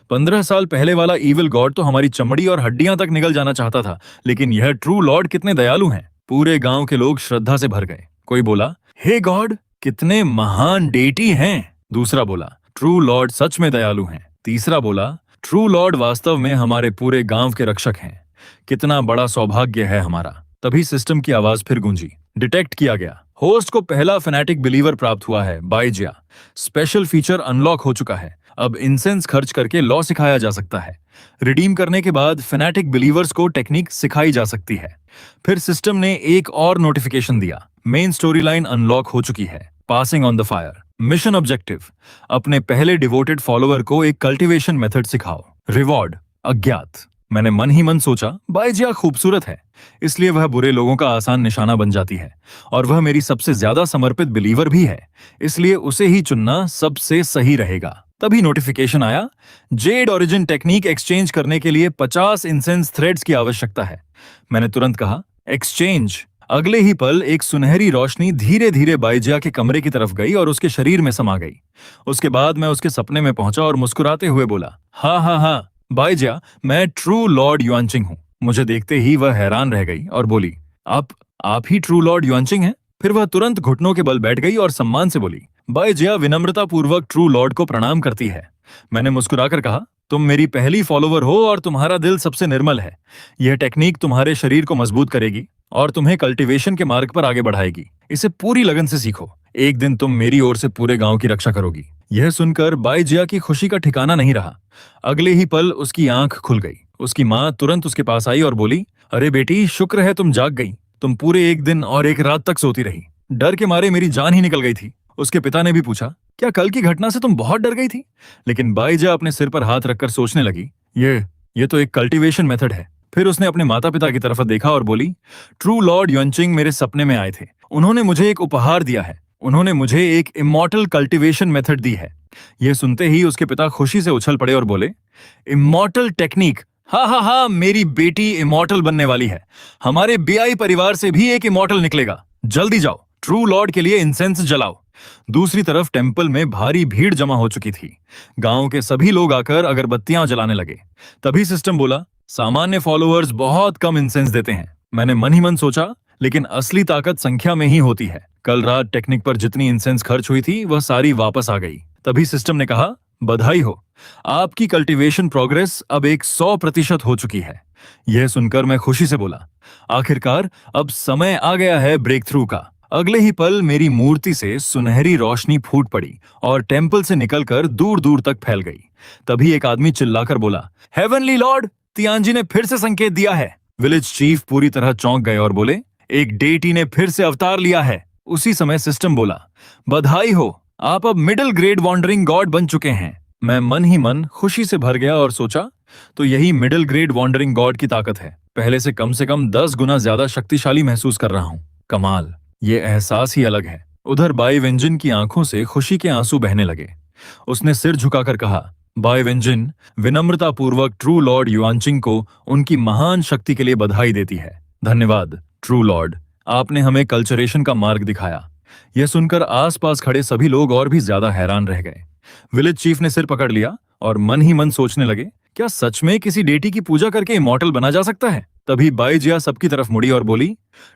15 साल पहले वाला इविल गॉड तो हमारी चमड़ी और हड्डियां तक निगल जाना चाहता था, लेकिन यह ट्रू लॉर्ड कितने दयालु हैं। पूरे गांव के लोग श्रद्धा से भर गए। कोई बोला, हे गॉड, कितने महान डेटी हैं। दूसरा बोला, ट्रू लॉर्ड सच में दयालु हैं। तीसरा बोला, ट्रू लॉर्ड वास्तव में हमारे पूरे गांव के रक्षक हैं। कितना बड़ा सौभाग्य है हमारा। तभी सिस्टम की आवाज फिर गूंजी, डिटेक्ट किया गया। होस्ट को पहला फैनेटिक बिलीवर प्राप्त हुआ है, बाइजिया। स्पेशल फीचर अनलॉक हो चुका है। अब इंसेंस खर्च करके लॉ सिखाया जा सकता है। रिडीम करने के बाद फैनेटिक बिलीवर्स को टेक्निक सिखाई जा सकती है। फिर सिस्टम ने एक और नोटिफिकेशन दिया, मेन स्टोरी लाइन अनलॉक हो चुकी है, passing on the fire. Mission objective, अपने पहले डिवोटेड फॉलोअर को एक कल्टीवेशन मेथड सिखाओ। रिवॉर्ड, अज्ञात। मैंने मन ही मन सोचा, बाइजिया खूबसूरत है, इसलिए वह बुरे लोगों का आसान निशाना बन जाती है, और वह मेरी सबसे ज्यादा समर्पित बिलीवर भी है, इसलिए उसे ही चुनना सबसे सही रहेगा। तभी नोटिफिकेशन आया, जेड ओरिजिन टेक्निक एक्सचेंज करने के लिए 50 इंसेंस थ्रेड्स की आवश्यकता है। मैंने तुरंत कहा, एक्सचेंज। अगले ही पल एक सुनहरी रोशनी धीरे धीरे बाइजिया के कमरे की तरफ गई और उसके शरीर में समा गई। उसके बाद मैं उसके सपने में पहुंचा और मुस्कुराते हुए बोला, हाँ हाँ हाँ बाइजिया, मैं ट्रू लॉर्ड युआनचिंग हूँ। मुझे देखते ही वह हैरान रह गई और बोली, आप ही ट्रू लॉर्ड युआनचिंग हैं? फिर वह तुरंत घुटनों के बल बैठ गई और सम्मान से बोली, बाइजिया विनम्रता पूर्वक ट्रू लॉर्ड को प्रणाम करती है। मैंने मुस्कुराकर कहा, तुम मेरी पहली फॉलोवर हो और तुम्हारा दिल सबसे निर्मल है। यह टेक्निक तुम्हारे शरीर को मजबूत करेगी और तुम्हें कल्टीवेशन के मार्ग पर आगे बढ़ाएगी। इसे पूरी लगन से सीखो। एक दिन तुम मेरी ओर से पूरे गांव की रक्षा करोगी। यह सुनकर बाइजिया की खुशी का ठिकाना नहीं रहा। अगले ही पल उसकी आंख खुल गई। उसकी माँ तुरंत उसके पास आई और बोली, अरे बेटी, शुक्र है तुम जाग गई। तुम पूरे एक दिन और एक रात तक सोती रही। डर के मारे मेरी जान ही निकल गई थी। उसके पिता ने भी पूछा, क्या कल की घटना से तुम बहुत डर गई थी? लेकिन बाइजिया अपने सिर पर हाथ रखकर सोचने लगी, ये तो एक कल्टीवेशन मेथड है। फिर उसने अपने माता पिता की तरफ देखा और बोली, ट्रू लॉर्ड युआनचिंग मेरे सपने में आए थे। उन्होंने मुझे एक उपहार दिया है। उन्होंने मुझे एक इमॉर्टल कल्टीवेशन मेथड दी है। यह सुनते ही उसके पिता खुशी से उछल पड़े और बोले, इमॉर्टल टेक्निक? हाँ हाँ हाँ, मेरी बेटी इमॉर्टल बनने वाली है। हमारे बीआई परिवार से भी एक इमॉर्टल निकलेगा। जल्दी जाओ, ट्रू लॉर्ड के लिए इंसेंस जलाओ। दूसरी तरफ टेम्पल में भारी भीड़ जमा हो चुकी थी। गांव के सभी लोग आकर अगरबत्तियां जलाने लगे। तभी सिस्टम बोला, सामान्य फॉलोअर्स बहुत कम इंसेंस देते हैं। मैंने मन ही मन सोचा, लेकिन असली ताकत संख्या में ही होती है। कल रात टेक्निक पर जितनी इंसेंस खर्च हुई थी वह सारी वापस आ गई। तभी सिस्टम ने कहा, बधाई हो, आपकी कल्टीवेशन प्रोग्रेस अब 100% हो चुकी है। यह सुनकर मैं खुशी से बोला, आखिरकार अब समय आ गया है ब्रेक थ्रू का। अगले ही पल मेरी मूर्ति से सुनहरी रोशनी फूट पड़ी और टेम्पल से निकलकर दूर दूर तक फैल गई। तभी एक आदमी चिल्लाकर बोला, हेवनली लॉर्ड, तियानजी ने फिर से संकेत दिया है। विलेज चीफ पूरी तरह चौंक गए और बोले, एक डेटी ने फिर से अवतार लिया है। उसी समय सिस्टम बोला, बधाई हो, आप अब मिडिल ग्रेड वॉन्डरिंग गॉड बन चुके हैं। मैं मन ही मन खुशी से भर गया और सोचा, तो यही मिडिल ग्रेड वॉन्डरिंग गॉड की ताकत है। पहले से कम 10 गुना ज्यादा शक्तिशाली महसूस कर रहा हूँ। कमाल, ये एहसास ही अलग है। उधर बाई वेंजिन की आंखों से खुशी के आंसू बहने लगे। उसने सिर झुकाकर कहा, बाई वेंजिन विनम्रता पूर्वक ट्रू लॉर्ड युआनचिंग को उनकी महान शक्ति के लिए बधाई देती है। धन्यवाद ट्रू लॉर्ड, आपने हमें कल्चरेशन का मार्ग दिखाया। यह सुनकर आसपास खड़े सभी लोग और भी ज्यादा हैरान रह गए। विलेज चीफ ने सिर पकड़ लिया और मन ही मन सोचने लगे, क्या सच में किसी डेटी की पूजा करके इमॉर्टल बना जा सकता है? तभी बाईजिया सबकी तरफ मुड़ी और बोली,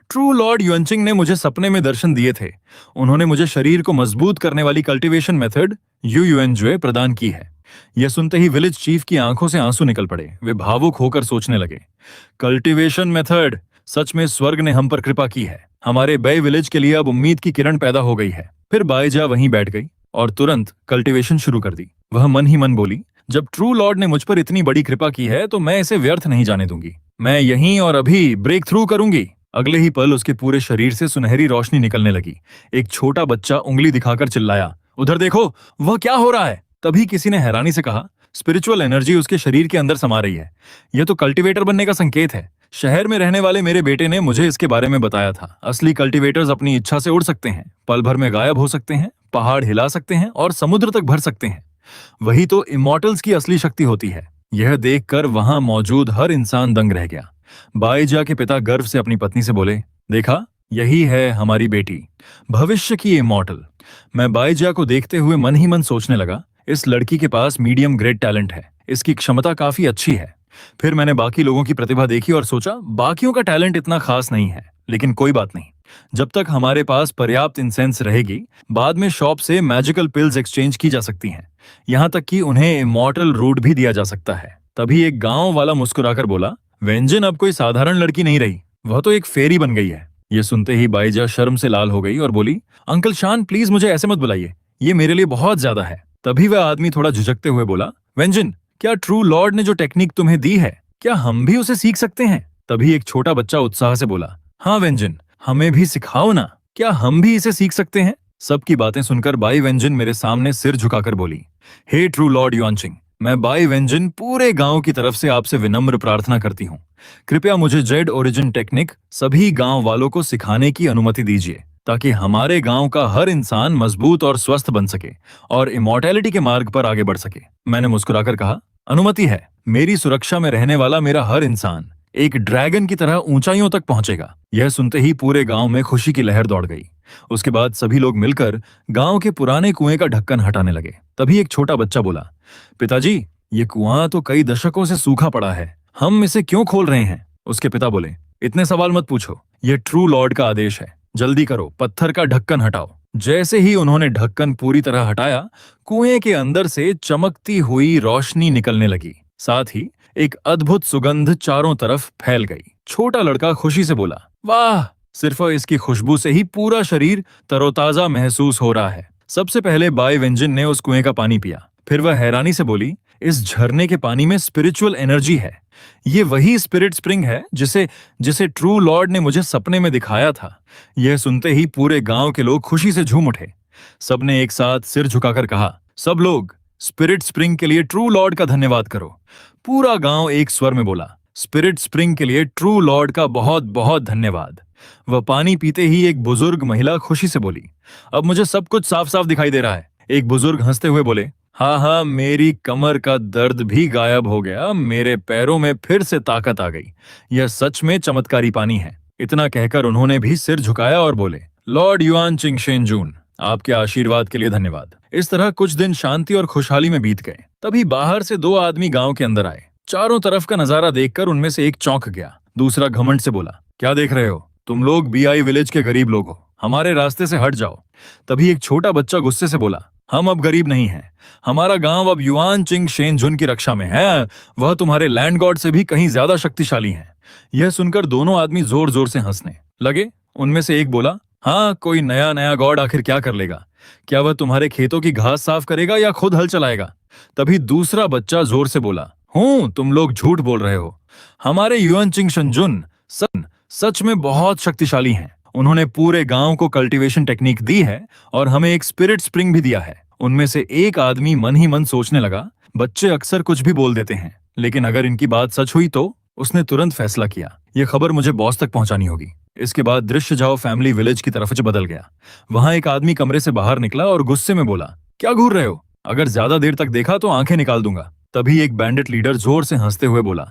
ट्रू लॉर्ड युआनचिंग ने मुझे सपने में दर्शन दिए थे। उन्होंने मुझे शरीर को मजबूत करने वाली कल्टीवेशन मेथड युएनजुए प्रदान की है। यह सुनते ही विलेज चीफ की आंखों से आंसू निकल पड़े। वे भावुक होकर सोचने लगे, कल्टीवेशन मेथड, सच में स्वर्ग ने हम पर कृपा की है। हमारे बे विलेज के लिए अब उम्मीद की किरण पैदा हो गई है। फिर बाईजा वहीं बैठ गई और तुरंत कल्टीवेशन शुरू कर दी। वह मन ही मन बोली, जब ट्रू लॉर्ड ने मुझ पर इतनी बड़ी कृपा की है तो मैं इसे व्यर्थ नहीं जाने दूंगी। मैं यहीं और अभी ब्रेक थ्रू करूंगी। अगले ही पल उसके पूरे शरीर से सुनहरी रोशनी निकलने लगी। एक छोटा बच्चा उंगली दिखाकर चिल्लाया, उधर देखो, वह क्या हो रहा है? तभी किसी ने हैरानी से कहा, स्पिरिचुअल एनर्जी उसके शरीर के अंदर समा रही है। यह तो कल्टीवेटर बनने का संकेत है। शहर में रहने वाले मेरे बेटे ने मुझे इसके बारे में बताया था। असली कल्टीवेटर्स अपनी इच्छा से उड़ सकते हैं, पल भर में गायब हो सकते हैं, पहाड़ हिला सकते हैं और समुद्र तक भर सकते हैं। वही तो इमॉर्टल्स की असली शक्ति होती है। यह देखकर वहां मौजूद हर इंसान दंग रह गया। बाईजा के पिता गर्व से अपनी पत्नी से बोले, देखा, यही है हमारी बेटी, भविष्य की इमॉर्टल। मैं बाईजा को देखते हुए मन ही मन सोचने लगा, इस लड़की के पास मीडियम ग्रेड टैलेंट है, इसकी क्षमता काफी अच्छी है। फिर मैंने बाकी लोगों की प्रतिभा देखी और सोचा, बाकियों का टैलेंट इतना खास नहीं है, लेकिन कोई बात नहीं। जब तक हमारे पास पर्याप्त इंसेंस रहेगी, बाद में शॉप से मैजिकल पिल्स एक्सचेंज की जा सकती हैं। यहाँ तक कि उन्हें इमॉर्टल रूट भी दिया जा सकता है। तभी एक गांव वाला मुस्कुराकर बोला, वेंजिन अब कोई साधारण लड़की नहीं रही, वह तो एक फेरी बन गई है। ये सुनते ही बाईजा शर्म से लाल हो गई और बोली, अंकल शान, प्लीज मुझे ऐसे मत बुलाइए, ये मेरे लिए बहुत ज्यादा है। तभी वह आदमी थोड़ा झिझकते हुए बोला, वेंजिन, क्या ट्रू लॉर्ड ने जो टेक्निक तुम्हें दी है, क्या हम भी उसे सीख सकते हैं? तभी एक छोटा बच्चा उत्साह से बोला, हाँ वेंजिन, हमें भी सिखाओ ना, क्या हम भी इसे सीख सकते हैं? सबकी बातें सुनकर बाई वेंजिन मेरे सामने सिर झुकाकर बोली, हे ट्रू लॉर्ड युआनचिंग, मैं बाई वेंजिन पूरे गांव की तरफ से आपसे विनम्र प्रार्थना करती हूँ। कृपया मुझे जेड ओरिजिन टेक्निक सभी गांव वालों को सिखाने की अनुमति दीजिए, ताकि हमारे गांव का हर इंसान मजबूत और स्वस्थ बन सके और इमॉर्टैलिटी के मार्ग पर आगे बढ़ सके। मैंने मुस्कुराकर कहा, अनुमति है। मेरी सुरक्षा में रहने वाला मेरा हर इंसान एक ड्रैगन की तरह ऊंचाइयों तक पहुंचेगा। यह सुनते ही पूरे गांव में खुशी की लहर दौड़ गई। उसके बाद सभी लोग मिलकर गांव के पुराने कुएं का ढक्कन हटाने लगे। तभी एक छोटा बच्चा बोला, पिताजी, ये कुआं तो कई दशकों से सूखा पड़ा है, हम इसे क्यों खोल रहे हैं? उसके पिता बोले, इतने सवाल मत पूछो, यह ट्रू लॉर्ड का आदेश है, जल्दी करो, पत्थर का ढक्कन हटाओ। जैसे ही उन्होंने ढक्कन पूरी तरह हटाया, कुएं के अंदर से चमकती हुई रोशनी निकलने लगी। साथ ही एक अद्भुत सुगंध चारों तरफ फैल गई। छोटा लड़का खुशी से बोला, वाह, सिर्फ इसकी खुशबू से ही पूरा शरीर तरोताजा महसूस हो रहा है। सबसे पहले बाई वेंजिन ने उस कुएं का पानी पिया। फिर वह हैरानी से बोली, इस झरने के पानी में स्पिरिचुअल एनर्जी है। ये वही स्पिरिट स्प्रिंग है जिसे ट्रू लॉर्ड ने मुझे सपने में दिखाया था। यह सुनते ही पूरे गांव के लोग खुशी से झूम उठे। सबने एक साथ सिर झुकाकर कहा, सब लोग स्पिरिट स्प्रिंग के लिए ट्रू लॉर्ड का धन्यवाद करो। पूरा गांव एक स्वर में बोला, स्पिरिट स्प्रिंग के लिए ट्रू लॉर्ड का बहुत बहुत धन्यवाद। वह पानी पीते ही एक बुजुर्ग महिला खुशी से बोली, अब मुझे सब कुछ साफ साफ दिखाई दे रहा है। एक बुजुर्ग हंसते हुए बोले, हाँ हाँ, मेरी कमर का दर्द भी गायब हो गया, मेरे पैरों में फिर से ताकत आ गई। यह सच में चमत्कारी पानी है। इतना कहकर उन्होंने भी सिर झुकाया और बोले, लॉर्ड युआनचिंग शेनजून, आपके आशीर्वाद के लिए धन्यवाद। इस तरह कुछ दिन शांति और खुशहाली में बीत गए। तभी बाहर से दो आदमी गांव के अंदर आए। चारों तरफ का नजारा देखकर उनमें से एक चौंक गया। दूसरा घमंड से बोला, क्या देख रहे हो? तुम लोग बीआई विलेज के गरीब लोग हो, हमारे रास्ते से हट जाओ। तभी एक छोटा बच्चा गुस्से से बोला, हम अब गरीब नहीं हैं। हमारा गांव अब युआन चिंग शेनझुन की रक्षा में है। वह तुम्हारे लैंड गॉड से भी कहीं ज्यादा शक्तिशाली हैं। यह सुनकर दोनों आदमी जोर जोर से हंसने लगे। उनमें से एक बोला, हाँ, कोई नया नया गॉड आखिर क्या कर लेगा? क्या वह तुम्हारे खेतों की घास साफ करेगा या खुद हल चलाएगा? तभी दूसरा बच्चा जोर से बोला, तुम लोग झूठ बोल रहे हो। हमारे युआन चिंग शेनझुन सच में बहुत शक्तिशाली हैं। उन्होंने पूरे गांव को कल्टीवेशन टेक्निक दी है और हमें एक स्पिरिट स्प्रिंग भी दिया है। उनमें से एक आदमी मन ही मन सोचने लगा, बच्चे अक्सर कुछ भी बोल देते हैं, लेकिन अगर इनकी बात सच हुई तो। उसने तुरंत फैसला किया, यह खबर मुझे बॉस तक पहुंचानी होगी। इसके बाद दृश्य जाओ फैमिली विलेज की तरफ से बदल गया। वहां एक आदमी कमरे से बाहर निकला और गुस्से में बोला, क्या घूर रहे हो? अगर ज्यादा देर तक देखा तो आंखें निकाल दूंगा। तभी एक बैंडिट लीडर जोर से हंसते हुए बोला,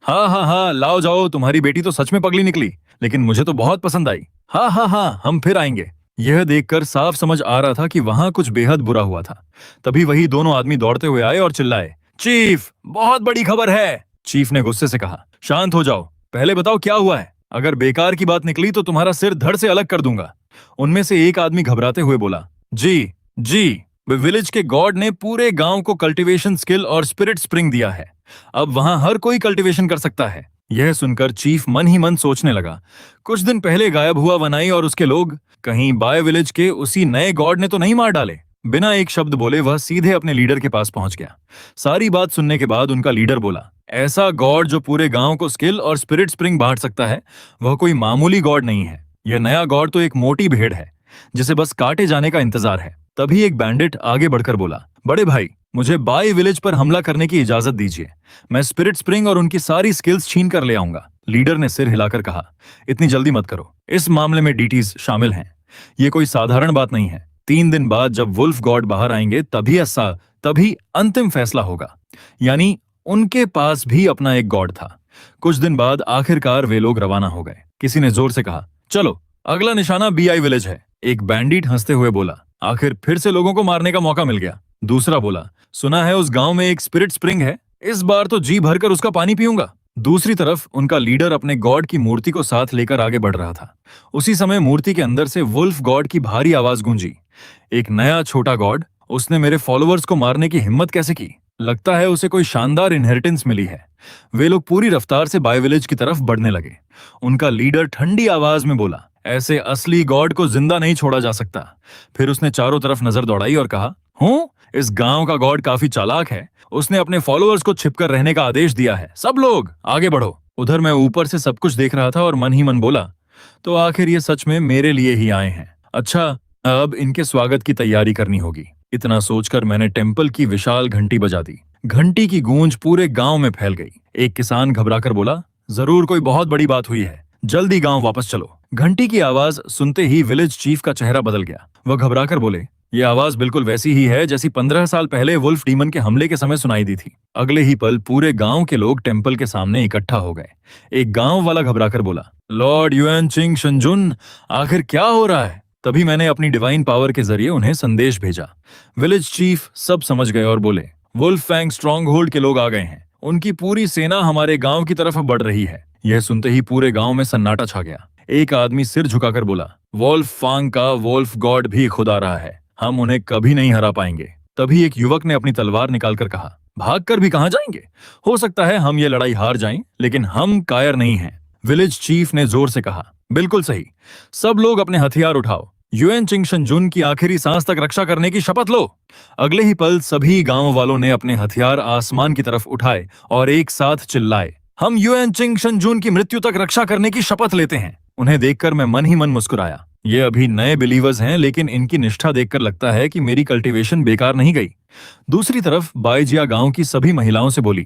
हाँ हाँ हाँ, लाओ जाओ, तुम्हारी बेटी तो सच में पगली निकली, लेकिन मुझे तो बहुत पसंद आई। हाँ हाँ हाँ, हम फिर आएंगे। यह देखकर साफ समझ आ रहा था कि वहां कुछ बेहद बुरा हुआ था। तभी वही दोनों आदमी दौड़ते हुए आए और चिल्लाए, चीफ, बहुत बड़ी खबर है। चीफ ने गुस्से से कहा, शांत हो जाओ, पहले बताओ क्या हुआ है। अगर बेकार की बात निकली तो तुम्हारा सिर धड़ से अलग कर दूंगा। उनमें से एक आदमी घबराते हुए बोला, जी जी, विलेज के गॉड ने पूरे गांव को कल्टीवेशन स्किल और स्पिरिट स्प्रिंग दिया है। अब वहां हर कोई कल्टीवेशन कर सकता है। यह सुनकर चीफ मन ही मन सोचने लगा, कुछ दिन पहले गायब हुआ वनाई और उसके लोग कहीं बाय विलेज के उसी नए गॉड ने तो नहीं मार डाले। बिना एक शब्द बोले वह सीधे अपने लीडर के पास पहुंच गया। सारी बात सुनने के बाद उनका लीडर बोला, ऐसा गॉड जो पूरे गांव को स्किल और स्पिरिट स्प्रिंग बांट सकता है, वह कोई मामूली गॉड नहीं है। यह नया गॉड तो एक मोटी भेड़ है, जिसे बस काटे जाने का इंतजार है। तभी एक बैंडिट आगे बढ़कर बोला, बड़े भाई, मुझे बाय विलेज पर हमला करने की इजाजत दीजिए। मैं स्पिरिट स्प्रिंग और उनकी सारी स्किल्स छीन कर ले आऊंगा। लीडर ने सिर हिलाकर कहा, इतनी जल्दी मत करो, इस मामले में डीटीज शामिल हैं। ये कोई साधारण बात नहीं है। 3 दिन बाद जब वुल्फ गॉड बाहर आएंगे तभी अंतिम फैसला होगा। यानी उनके पास भी अपना एक गॉड था। कुछ दिन बाद आखिरकार वे लोग रवाना हो गए। किसी ने जोर से कहा, चलो, अगला निशाना बीआई विलेज है। एक बैंडिट हंसते हुए बोला, आखिर फिर से लोगों को मारने का मौका मिल गया। दूसरा बोला, सुना है उस गांव में एक स्पिरिट स्प्रिंग है, इस बार तो जी भरकर उसका पानी पीऊंगा। दूसरी तरफ उनका लीडर अपने गॉड की मूर्ति को साथ लेकर आगे बढ़ रहा था। उसी समय मूर्ति के अंदर से वुल्फ गॉड की भारी आवाज गूंजी, एक नया छोटा गॉड, उसने मेरे फॉलोअर्स को मारने की हिम्मत कैसे की? लगता है उसे कोई शानदार इनहेरिटेंस मिली है। वे लोग पूरी रफ्तार से बाय विलेज की तरफ बढ़ने लगे। उनका लीडर ठंडी आवाज में बोला, ऐसे असली गॉड को जिंदा नहीं छोड़ा जा सकता। फिर उसने चारों तरफ नजर दौड़ाई और कहा, इस गांव का गॉड काफी चालाक है। उसने अपने फॉलोअर्स को छिपकर रहने का आदेश दिया है। सब लोग आगे बढ़ो। उधर मैं ऊपर से सब कुछ देख रहा था और मन ही मन बोला, तो आखिर ये सच में मेरे लिए ही आए हैं। अच्छा, अब इनके स्वागत की तैयारी करनी होगी। इतना सोचकर मैंने टेम्पल की विशाल घंटी बजा दी। घंटी की गूंज पूरे गांव में फैल गई। एक किसान घबराकर बोला, जरूर कोई बहुत बड़ी बात हुई है, जल्दी गांव वापस चलो। घंटी की आवाज सुनते ही विलेज चीफ का चेहरा बदल गया। वह घबराकर बोले, ये आवाज बिल्कुल वैसी ही है जैसी 15 साल पहले वुल्फ डीमन के हमले के समय सुनाई दी थी। अगले ही पल पूरे गांव के लोग टेम्पल के सामने इकट्ठा हो गए। एक गांव वाला घबराकर बोला, लॉर्ड युआन चिंग शेनझुन, आखिर क्या हो रहा है? तभी मैंने अपनी डिवाइन पावर के जरिए उन्हें संदेश भेजा। विलेज चीफ सब समझ गए और बोले, वुल्फ फैंग स्ट्रॉन्ग होल्ड के लोग आ गए हैं। उनकी पूरी सेना हमारे गांव की तरफ बढ़ रही है। यह सुनते ही पूरे गांव में सन्नाटा छा गया। एक आदमी सिर झुकाकर बोला, वुल्फ फांग का वुल्फ गॉड भी खुद आ रहा है, हम उन्हें कभी नहीं हरा पाएंगे। तभी एक युवक ने अपनी तलवार निकालकर कहा, भागकर भी कहां जाएंगे? हो सकता है हम ये लड़ाई हार जाएं, लेकिन हम कायर नहीं हैं। विलेज चीफ ने जोर से कहा, बिल्कुल सही, सब लोग अपने हथियार उठाओ। युआन चिंग शेनझुन की आखिरी सांस तक रक्षा करने की शपथ लो। अगले ही पल सभी गांव वालों ने अपने हथियार आसमान की तरफ उठाए और एक साथ चिल्लाए, हम युआन चिंग शेनझुन की मृत्यु तक रक्षा करने की शपथ लेते हैं। उन्हें देखकर मैं मन ही मन मुस्कुराया। ये अभी नए बिलीवर्स हैं, लेकिन इनकी निष्ठा देखकर लगता है कि मेरी कल्टीवेशन बेकार नहीं गई। दूसरी तरफ बायजिया गांव की सभी महिलाओं से बोली,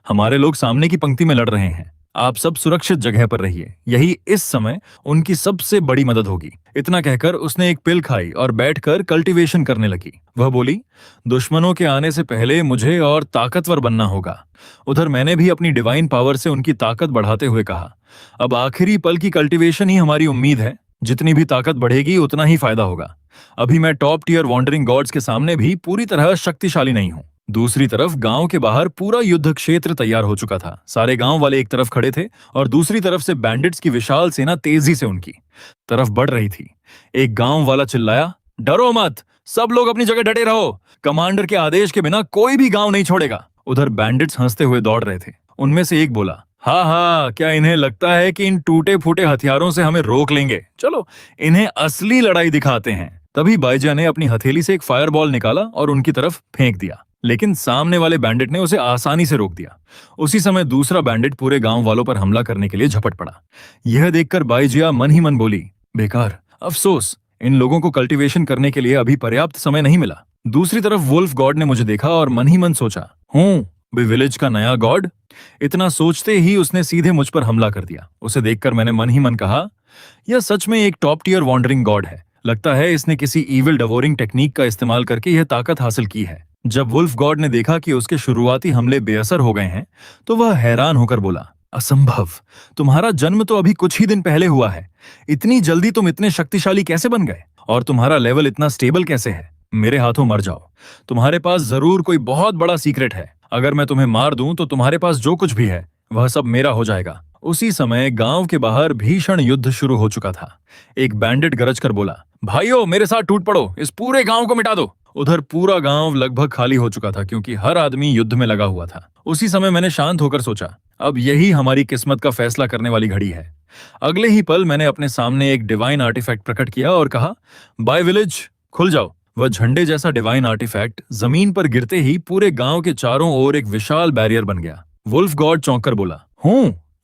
हमारे लोग सामने की पंक्ति में लड़ रहे हैं, आप सब सुरक्षित जगह पर रहिए, यही इस समय उनकी सबसे बड़ी मदद होगी। इतना कहकर उसने एक पिल खाई और बैठकर कल्टीवेशन करने लगी। वह बोली, दुश्मनों के आने से पहले मुझे और ताकतवर बनना होगा। उधर मैंने भी अपनी डिवाइन पावर से उनकी ताकत बढ़ाते हुए कहा, अब आखिरी पल की कल्टीवेशन ही हमारी उम्मीद है। जितनी भी ताकत बढ़ेगी उतना ही फायदा होगा। अभी मैं टॉप टियर वॉन्डरिंग गॉड्स के सामने भी पूरी तरह शक्तिशाली नहीं हूं। दूसरी तरफ गांव के बाहर पूरा युद्ध क्षेत्र तैयार हो चुका था। सारे गांव वाले एक तरफ खड़े थे और दूसरी तरफ से बैंडिट्स की विशाल सेना तेजी से उनकी तरफ बढ़ रही थी। एक गांव वाला चिल्लाया, डरो मत, सब लोग अपनी जगह डटे रहो। कमांडर के आदेश के बिना कोई भी गांव नहीं छोड़ेगा। उधर बैंडिट्स हंसते हुए दौड़ रहे थे। उनमें से एक बोला, हाँ हाँ, क्या इन्हें लगता है कि इन टूटे फूटे हथियारों से हमें रोक लेंगे? चलो इन्हें असली लड़ाई दिखाते हैं। तभी बाईजा ने अपनी हथेली से एक फायरबॉल निकाला और उनकी तरफ फेंक दिया, लेकिन सामने वाले बैंडिट ने उसे आसानी से रोक दिया। उसी समय दूसरा बैंडिट पूरे गांव वालों पर हमला करने के लिए झपट पड़ा। यह देखकर बाईजिया मन ही मन बोली, बेकार, अफसोस, इन लोगों को कल्टीवेशन करने के लिए अभी पर्याप्त समय नहीं मिला। दूसरी तरफ वुल्फ गॉड ने मुझे देखा और मन ही मन सोचा, हूँ भी विलेज का नया गॉड। इतना सोचते ही उसने सीधे मुझ पर हमला कर दिया। उसे देखकर मैंने मन ही मन कहा, यह सच में एक टॉप टियर वॉन्डरिंग गॉड है। लगता है इसने किसी ईविल डवोरिंग टेक्निक का इस्तेमाल करके यह ताकत हासिल की है। जब वुल्फ गॉड ने देखा कि उसके शुरुआती हमले बेअसर हो गए हैं, तो वह हैरान होकर बोला, असंभव, तुम्हारा जन्म तो अभी कुछ ही दिन पहले हुआ है। इतनी जल्दी तुम इतने शक्तिशाली कैसे बन गए? और तुम्हारा लेवल इतना स्टेबल कैसे है? मेरे हाथों मर जाओ। तुम्हारे पास जरूर कोई बहुत बड़ा सीक्रेट है। अगर मैं तुम्हें मार दूं तो तुम्हारे पास जो कुछ भी है वह सब मेरा हो जाएगा। उसी समय गांव के बाहर भीषण युद्ध शुरू हो चुका था। एक बैंडिट गरज कर बोला, भाइयों, मेरे साथ टूट पड़ो, इस पूरे गांव को मिटा दो। उधर पूरा गांव लगभग खाली हो चुका था, क्योंकि हर आदमी युद्ध में लगा हुआ था। उसी समय मैंने शांत होकर सोचा, अब यही हमारी किस्मत का फैसला करने वाली घड़ी है। अगले ही पल मैंने अपने सामने एक डिवाइन आर्टिफैक्ट प्रकट किया और कहा, बाय विलेज, खुल जाओ। वह झंडे जैसा डिवाइन आर्टिफैक्ट जमीन पर गिरते ही पूरे गांव के चारों ओर एक विशाल बैरियर बन गया। वुल्फ गॉड चौंक कर बोला,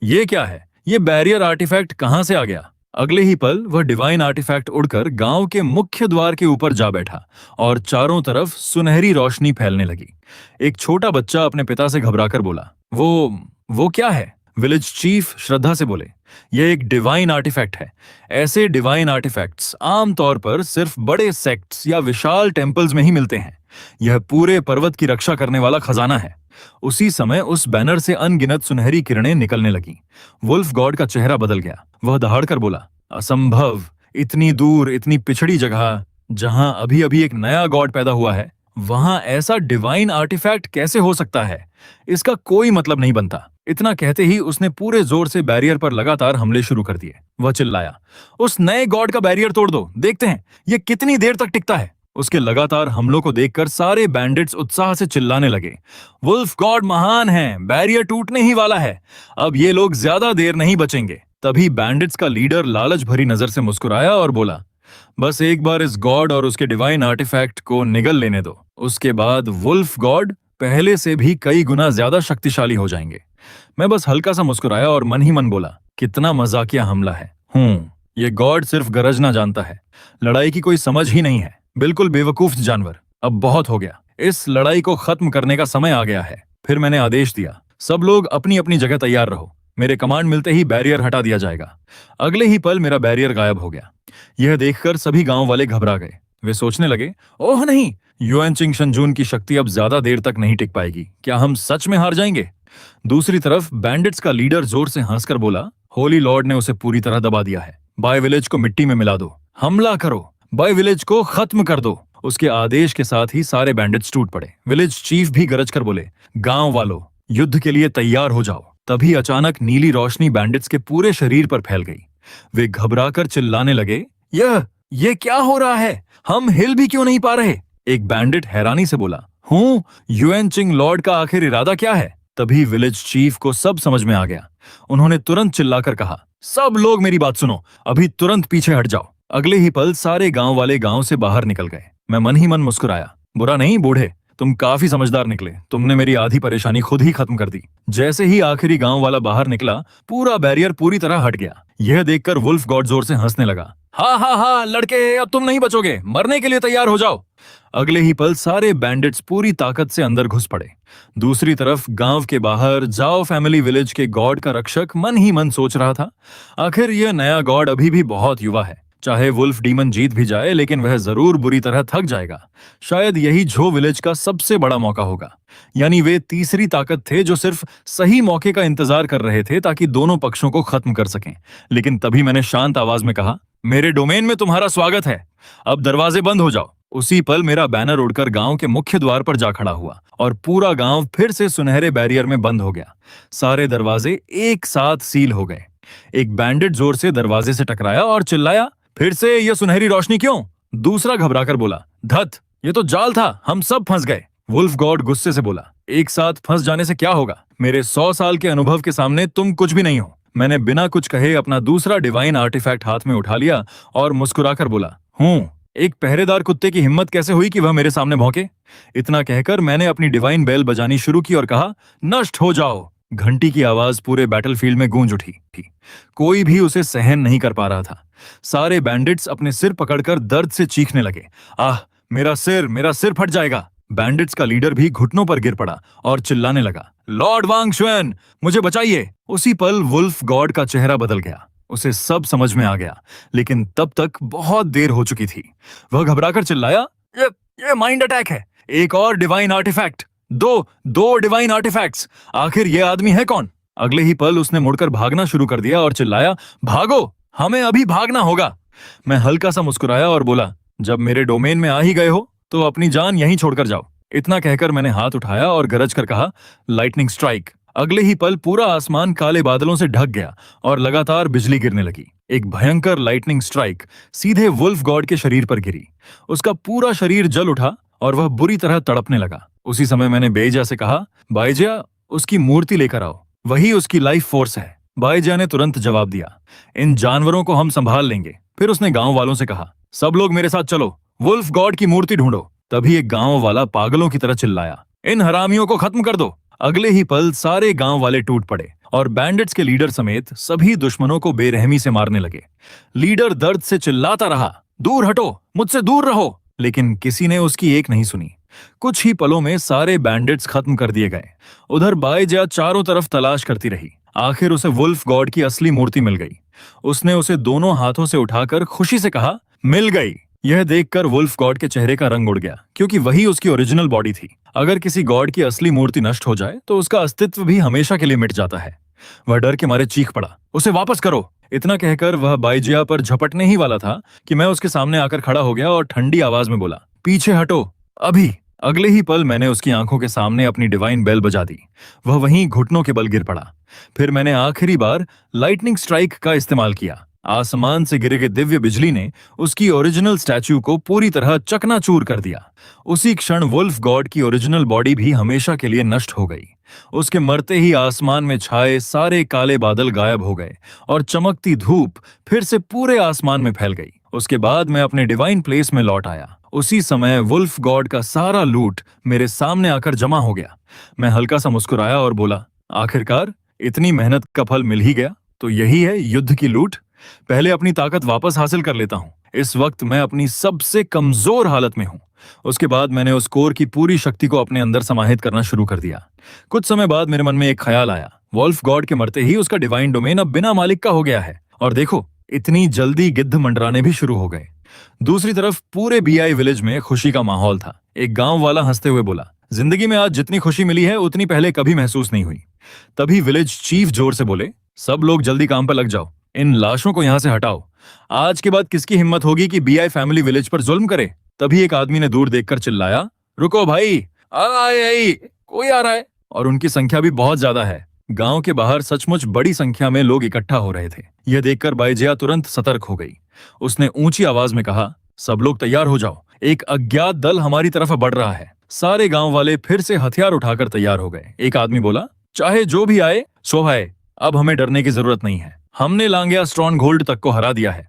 ये क्या है? ये बैरियर आर्टिफैक्ट कहां से आ गया? अगले ही पल वह डिवाइन आर्टिफैक्ट उड़कर गांव के मुख्य द्वार के ऊपर जा बैठा और चारों तरफ सुनहरी रोशनी फैलने लगी। एक छोटा बच्चा अपने पिता से घबराकर बोला, वो क्या है? विलेज चीफ श्रद्धा से बोले, यह एक डिवाइन आर्टिफैक्ट है। ऐसे डिवाइन आर्टिफैक्ट्स आमतौर पर सिर्फ बड़े सेक्ट्स या विशाल टेम्पल्स में ही मिलते हैं। यह पूरे पर्वत की रक्षा करने वाला खजाना है। उसी समय उस बैनर से अनगिनत सुनहरी किरणें निकलने लगी। वुल्फ गॉड का चेहरा बदल गया। वह दहाड़कर बोला, असंभव, इतनी दूर, इतनी पिछड़ी जगह जहां अभी अभी एक नया गॉड पैदा हुआ है, वहां ऐसा डिवाइन आर्टिफैक्ट कैसे हो सकता है? इसका कोई मतलब नहीं बनता। इतना कहते ही उसने पूरे जोर से बैरियर पर लगातार हमले शुरू कर दिए। वह चिल्लाया, उस नए गॉड का बैरियर तोड़ दो, देखते हैं ये कितनी देर तक टिकता है। उसके लगातार हमलों को देखकर सारे बैंडिट्स उत्साह से चिल्लाने लगे, वुल्फ गॉड महान है, बैरियर टूटने ही वाला है, अब ये लोग ज्यादा देर नहीं बचेंगे। तभी बैंडिट्स का लीडर लालच भरी नजर से मुस्कुराया और बोला, बस एक बार इस गॉड और उसके डिवाइन आर्टिफैक्ट को निगल लेने दो, उसके बाद वुल्फ गॉड पहले से भी कई गुना ज्यादा शक्तिशाली हो जाएंगे। मैं बस हल्का सा मुस्कुराया और मन ही मन बोला, कितना मजाकिया हमला है। ये गॉड सिर्फ गरजना जानता है, लड़ाई की कोई समझ ही नहीं है, बिल्कुल बेवकूफ जानवर। अब बहुत हो गया, इस लड़ाई को खत्म करने का समय आ गया है। फिर मैंने आदेश दिया, सब लोग अपनी अपनी जगह तैयार रहो, मेरे कमांड मिलते ही बैरियर हटा दिया जाएगा। अगले ही पल मेरा बैरियर गायब हो गया। यह देखकर सभी गांव वाले घबरा गए। वे सोचने लगे, ओह नहीं, युएनचिंग शंजून की शक्ति अब ज्यादा देर तक नहीं टिक पाएगी, क्या हम सच में हार जाएंगे? दूसरी तरफ बैंडिट्स का लीडर जोर से हंसकर बोला, होली लॉर्ड ने उसे पूरी तरह दबा दिया है, बाय विलेज को मिट्टी में मिला दो, हमला करो, बाय विलेज को खत्म कर दो। उसके आदेश के साथ ही सारे बैंडिट्स टूट पड़े। विलेज चीफ भी गरज कर बोले, गांव वालों, युद्ध के लिए तैयार हो जाओ। तभी अचानक नीली रोशनी बैंडिट्स के पूरे शरीर पर फैल गई। वे घबराकर चिल्लाने लगे, ये क्या हो रहा है? हम हिल भी क्यों नहीं पा रहे? एक बैंडिट हैरानी से बोला, युएनचिंग लॉर्ड का आखिर इरादा क्या है? तभी विलेज चीफ को सब समझ में आ गया। उन्होंने तुरंत चिल्लाकर कहा, सब लोग मेरी बात सुनो, अभी तुरंत पीछे हट जाओ। अगले ही पल सारे गांव वाले गांव से बाहर निकल गए। मैं मन ही मन मुस्कुराया, बुरा नहीं बूढ़े, तुम काफी समझदार निकले, तुमने मेरी आधी परेशानी खुद ही खत्म कर दी। जैसे ही आखिरी गांव वाला बाहर निकला, पूरा बैरियर पूरी तरह हट गया। यह देखकर वुल्फ गॉड जोर से हंसने लगा, हा लड़के, अब तुम नहीं बचोगे, मरने के लिए तैयार हो जाओ। अगले ही पल सारे बैंडिट्स पूरी ताकत से अंदर घुस पड़े। दूसरी तरफ गांव के बाहर जाओ फैमिली विलेज के गॉड का रक्षक मन ही मन सोच रहा था, आखिर यह नया गॉड अभी भी बहुत युवा है, चाहे वुल्फ डीमन जीत भी जाए लेकिन वह जरूर बुरी तरह थक जाएगा। शायद यही झो विलेज का सबसे बड़ा मौका होगा। यानी वे तीसरी ताकत थे जो सिर्फ सही मौके का इंतजार कर रहे थे ताकि दोनों पक्षों को खत्म कर सकें। लेकिन तभी मैंने शांत आवाज में कहा, मेरे डोमेन में तुम्हारा स्वागत है, अब दरवाजे बंद हो जाओ। उसी पल मेरा बैनर उड़कर गांव के मुख्य द्वार पर जा खड़ा हुआ और पूरा गांव फिर से सुनहरे बैरियर में बंद हो गया। सारे दरवाजे एक साथ सील हो गए। एक बैंडिट जोर से दरवाजे से टकराया और चिल्लाया, फिर से यह सुनहरी रोशनी क्यों? दूसरा घबराकर बोला, धत, ये तो जाल था, हम सब फंस गए। वुल्फ गॉड गुस्से से बोला, एक साथ फंस जाने से क्या होगा? मेरे 100 साल के अनुभव के सामने तुम कुछ भी नहीं हो। मैंने बिना कुछ कहे अपना दूसरा डिवाइन आर्टिफैक्ट हाथ में उठा लिया और मुस्कुराकर बोला, एक पहरेदार कुत्ते की हिम्मत कैसे हुई कि वह मेरे सामने भौंके? इतना कहकर मैंने अपनी डिवाइन बेल बजानी शुरू की और कहा, नष्ट हो जाओ। घंटी की आवाज पूरे बैटलफील्ड में गूंज उठी थी। कोई भी उसे सहन नहीं कर पा रहा था। सारे बैंडिट्स अपने सिर पकड़कर दर्द से चीखने लगे। आह, मेरा सिर फट जाएगा। बैंडिट्स का लीडर भी घुटनों पर गिर पड़ा और चिल्लाने लगा, लॉर्ड वांग शुएन, मुझे बचाइए। उसी पल वुल्फ गॉड का चेहरा बदल गया। उसे सब समझ में आ गया, लेकिन तब तक बहुत देर हो चुकी थी। वह घबराकर चिल्लाया, ये माइंड अटैक है। एक और डिवाइन आर्टिफैक्ट, दो डिवाइन आर्टिफैक्ट्स। आखिर ये आदमी है कौन? अगले ही पल उसने मुड़कर भागना शुरू कर दिया और चिल्लाया, भागो, हमें अभी भागना होगा। मैं हल्का सा मुस्कुराया और बोला, जब मेरे डोमेन में आ ही गए हो तो अपनी जान यहीं छोड़कर जाओ। इतना कहकर मैंने हाथ उठाया और गरज कर कहा, लाइटनिंग स्ट्राइक। अगले ही पल पूरा आसमान काले बादलों से ढक गया और लगातार बिजली गिरने लगी। एक भयंकर लाइटनिंग स्ट्राइक सीधे वुल्फ गॉड के शरीर पर गिरी। उसका पूरा शरीर जल उठा और वह बुरी तरह तड़पने लगा। उसी समय मैंने बेइजा से कहा, बाइजिया, उसकी मूर्ति लेकर आओ, वही उसकी लाइफ फोर्स है। बाइजिया ने तुरंत जवाब दिया, इन जानवरों को हम संभाल लेंगे। फिर उसने गांव वालों से कहा, सब लोग मेरे साथ चलो, वुल्फ गॉड की मूर्ति ढूंढो। तभी एक गांव वाला पागलों की तरह चिल्लाया, इन हरामियों को खत्म कर दो। अगले ही पल सारे गांव वाले टूट पड़े और बैंडिट्स के लीडर समेत सभी दुश्मनों को बेरहमी से मारने लगे। लीडर दर्द से चिल्लाता रहा, दूर हटो, मुझसे दूर रहो, लेकिन किसी ने उसकी एक नहीं सुनी। कुछ ही पलों में सारे बैंडिट्स खत्म कर दिए गए। उधर बाइजिया चारों तरफ तलाश करती रही। आखिर उसे वुल्फ गॉड की असली मूर्ति मिल गई। उसने उसे दोनों हाथों से उठाकर खुशी से कहा, मिल गई। यह देखकर वुल्फ गॉड के चेहरे का रंग उड़ गया, क्योंकि वही उसकी ओरिजिनल बॉडी थी। अगर किसी गॉड की असली मूर्ति नष्ट हो जाए तो उसका अस्तित्व भी हमेशा के लिए मिट जाता है। वह डर के मारे चीख पड़ा, उसे वापस करो। इतना कहकर वह बाइजिया पर झपटने ही वाला था कि मैं उसके सामने आकर खड़ा हो गया और ठंडी आवाज में बोला, पीछे हटो, अभी। अगले ही पल मैंने उसकी आंखों के सामने अपनी डिवाइन बेल बजा दी। वह वहीं घुटनों के बल गिर पड़ा। फिर मैंने आखिरी बार लाइटनिंग स्ट्राइक का इस्तेमाल किया। आसमान से गिरे दिव्य बिजली ने उसकी ओरिजिनल स्टैच्यू को पूरी तरह चकनाचूर कर दिया। उसी क्षण वुल्फ गॉड की ओरिजिनल बॉडी भी हमेशा के लिए नष्ट हो गई। उसके मरते ही आसमान में छाए सारे काले बादल गायब हो गए और चमकती धूप फिर से पूरे आसमान में फैल गई। उसके बाद मैं अपने डिवाइन प्लेस में लौट आया। उसी समय वुल्फ गॉड का सारा लूट मेरे सामने आकर जमा हो गया। मैं हल्का सा मुस्कुराया और बोला, आखिरकार इतनी मेहनत का फल मिल ही गया। तो यही है युद्ध की लूट। पहले अपनी ताकत वापस हासिल कर लेता हूँ। इस वक्त मैं अपनी सबसे कमजोर हालत में हूँ। उसके बाद मैंने उस कोर की पूरी शक्ति को अपने अंदर समाहित करना शुरू कर दिया। कुछ समय बाद मेरे मन में एक ख्याल आया, वुल्फ गॉड के मरते ही उसका डिवाइन डोमेन अब बिना मालिक का हो गया है। और देखो, इतनी जल्दी गिद्ध मंडराने भी शुरू हो गए। दूसरी तरफ पूरे बीआई विलेज में खुशी का माहौल था। एक गांव वाला हंसते हुए बोला, जिंदगी में आज जितनी खुशी मिली है उतनी पहले कभी महसूस नहीं हुई। तभी विलेज चीफ जोर से बोले, सब लोग जल्दी काम पर लग जाओ, इन लाशों को यहां से हटाओ। आज के बाद किसकी हिम्मत होगी कि बीआई फैमिली विलेज पर जुल्म करे? तभी एक आदमी ने दूर देखकर चिल्लाया, रुको भाई, आई, कोई आ रहा है। और उनकी संख्या भी बहुत ज्यादा है। गांव के बाहर सचमुच बड़ी संख्या में लोग इकट्ठा हो रहे थे। यह देखकर बाइजिया तुरंत सतर्क हो गई। उसने ऊंची आवाज में कहा, सब लोग तैयार हो जाओ, एक अज्ञात दल हमारी तरफ बढ़ रहा है। सारे गांव वाले फिर से हथियार उठाकर तैयार हो गए। एक आदमी बोला, चाहे जो भी आए सो आए, अब हमें डरने की जरूरत नहीं है। हमने लांगिया स्ट्रॉन्ग होल्ड तक को हरा दिया है।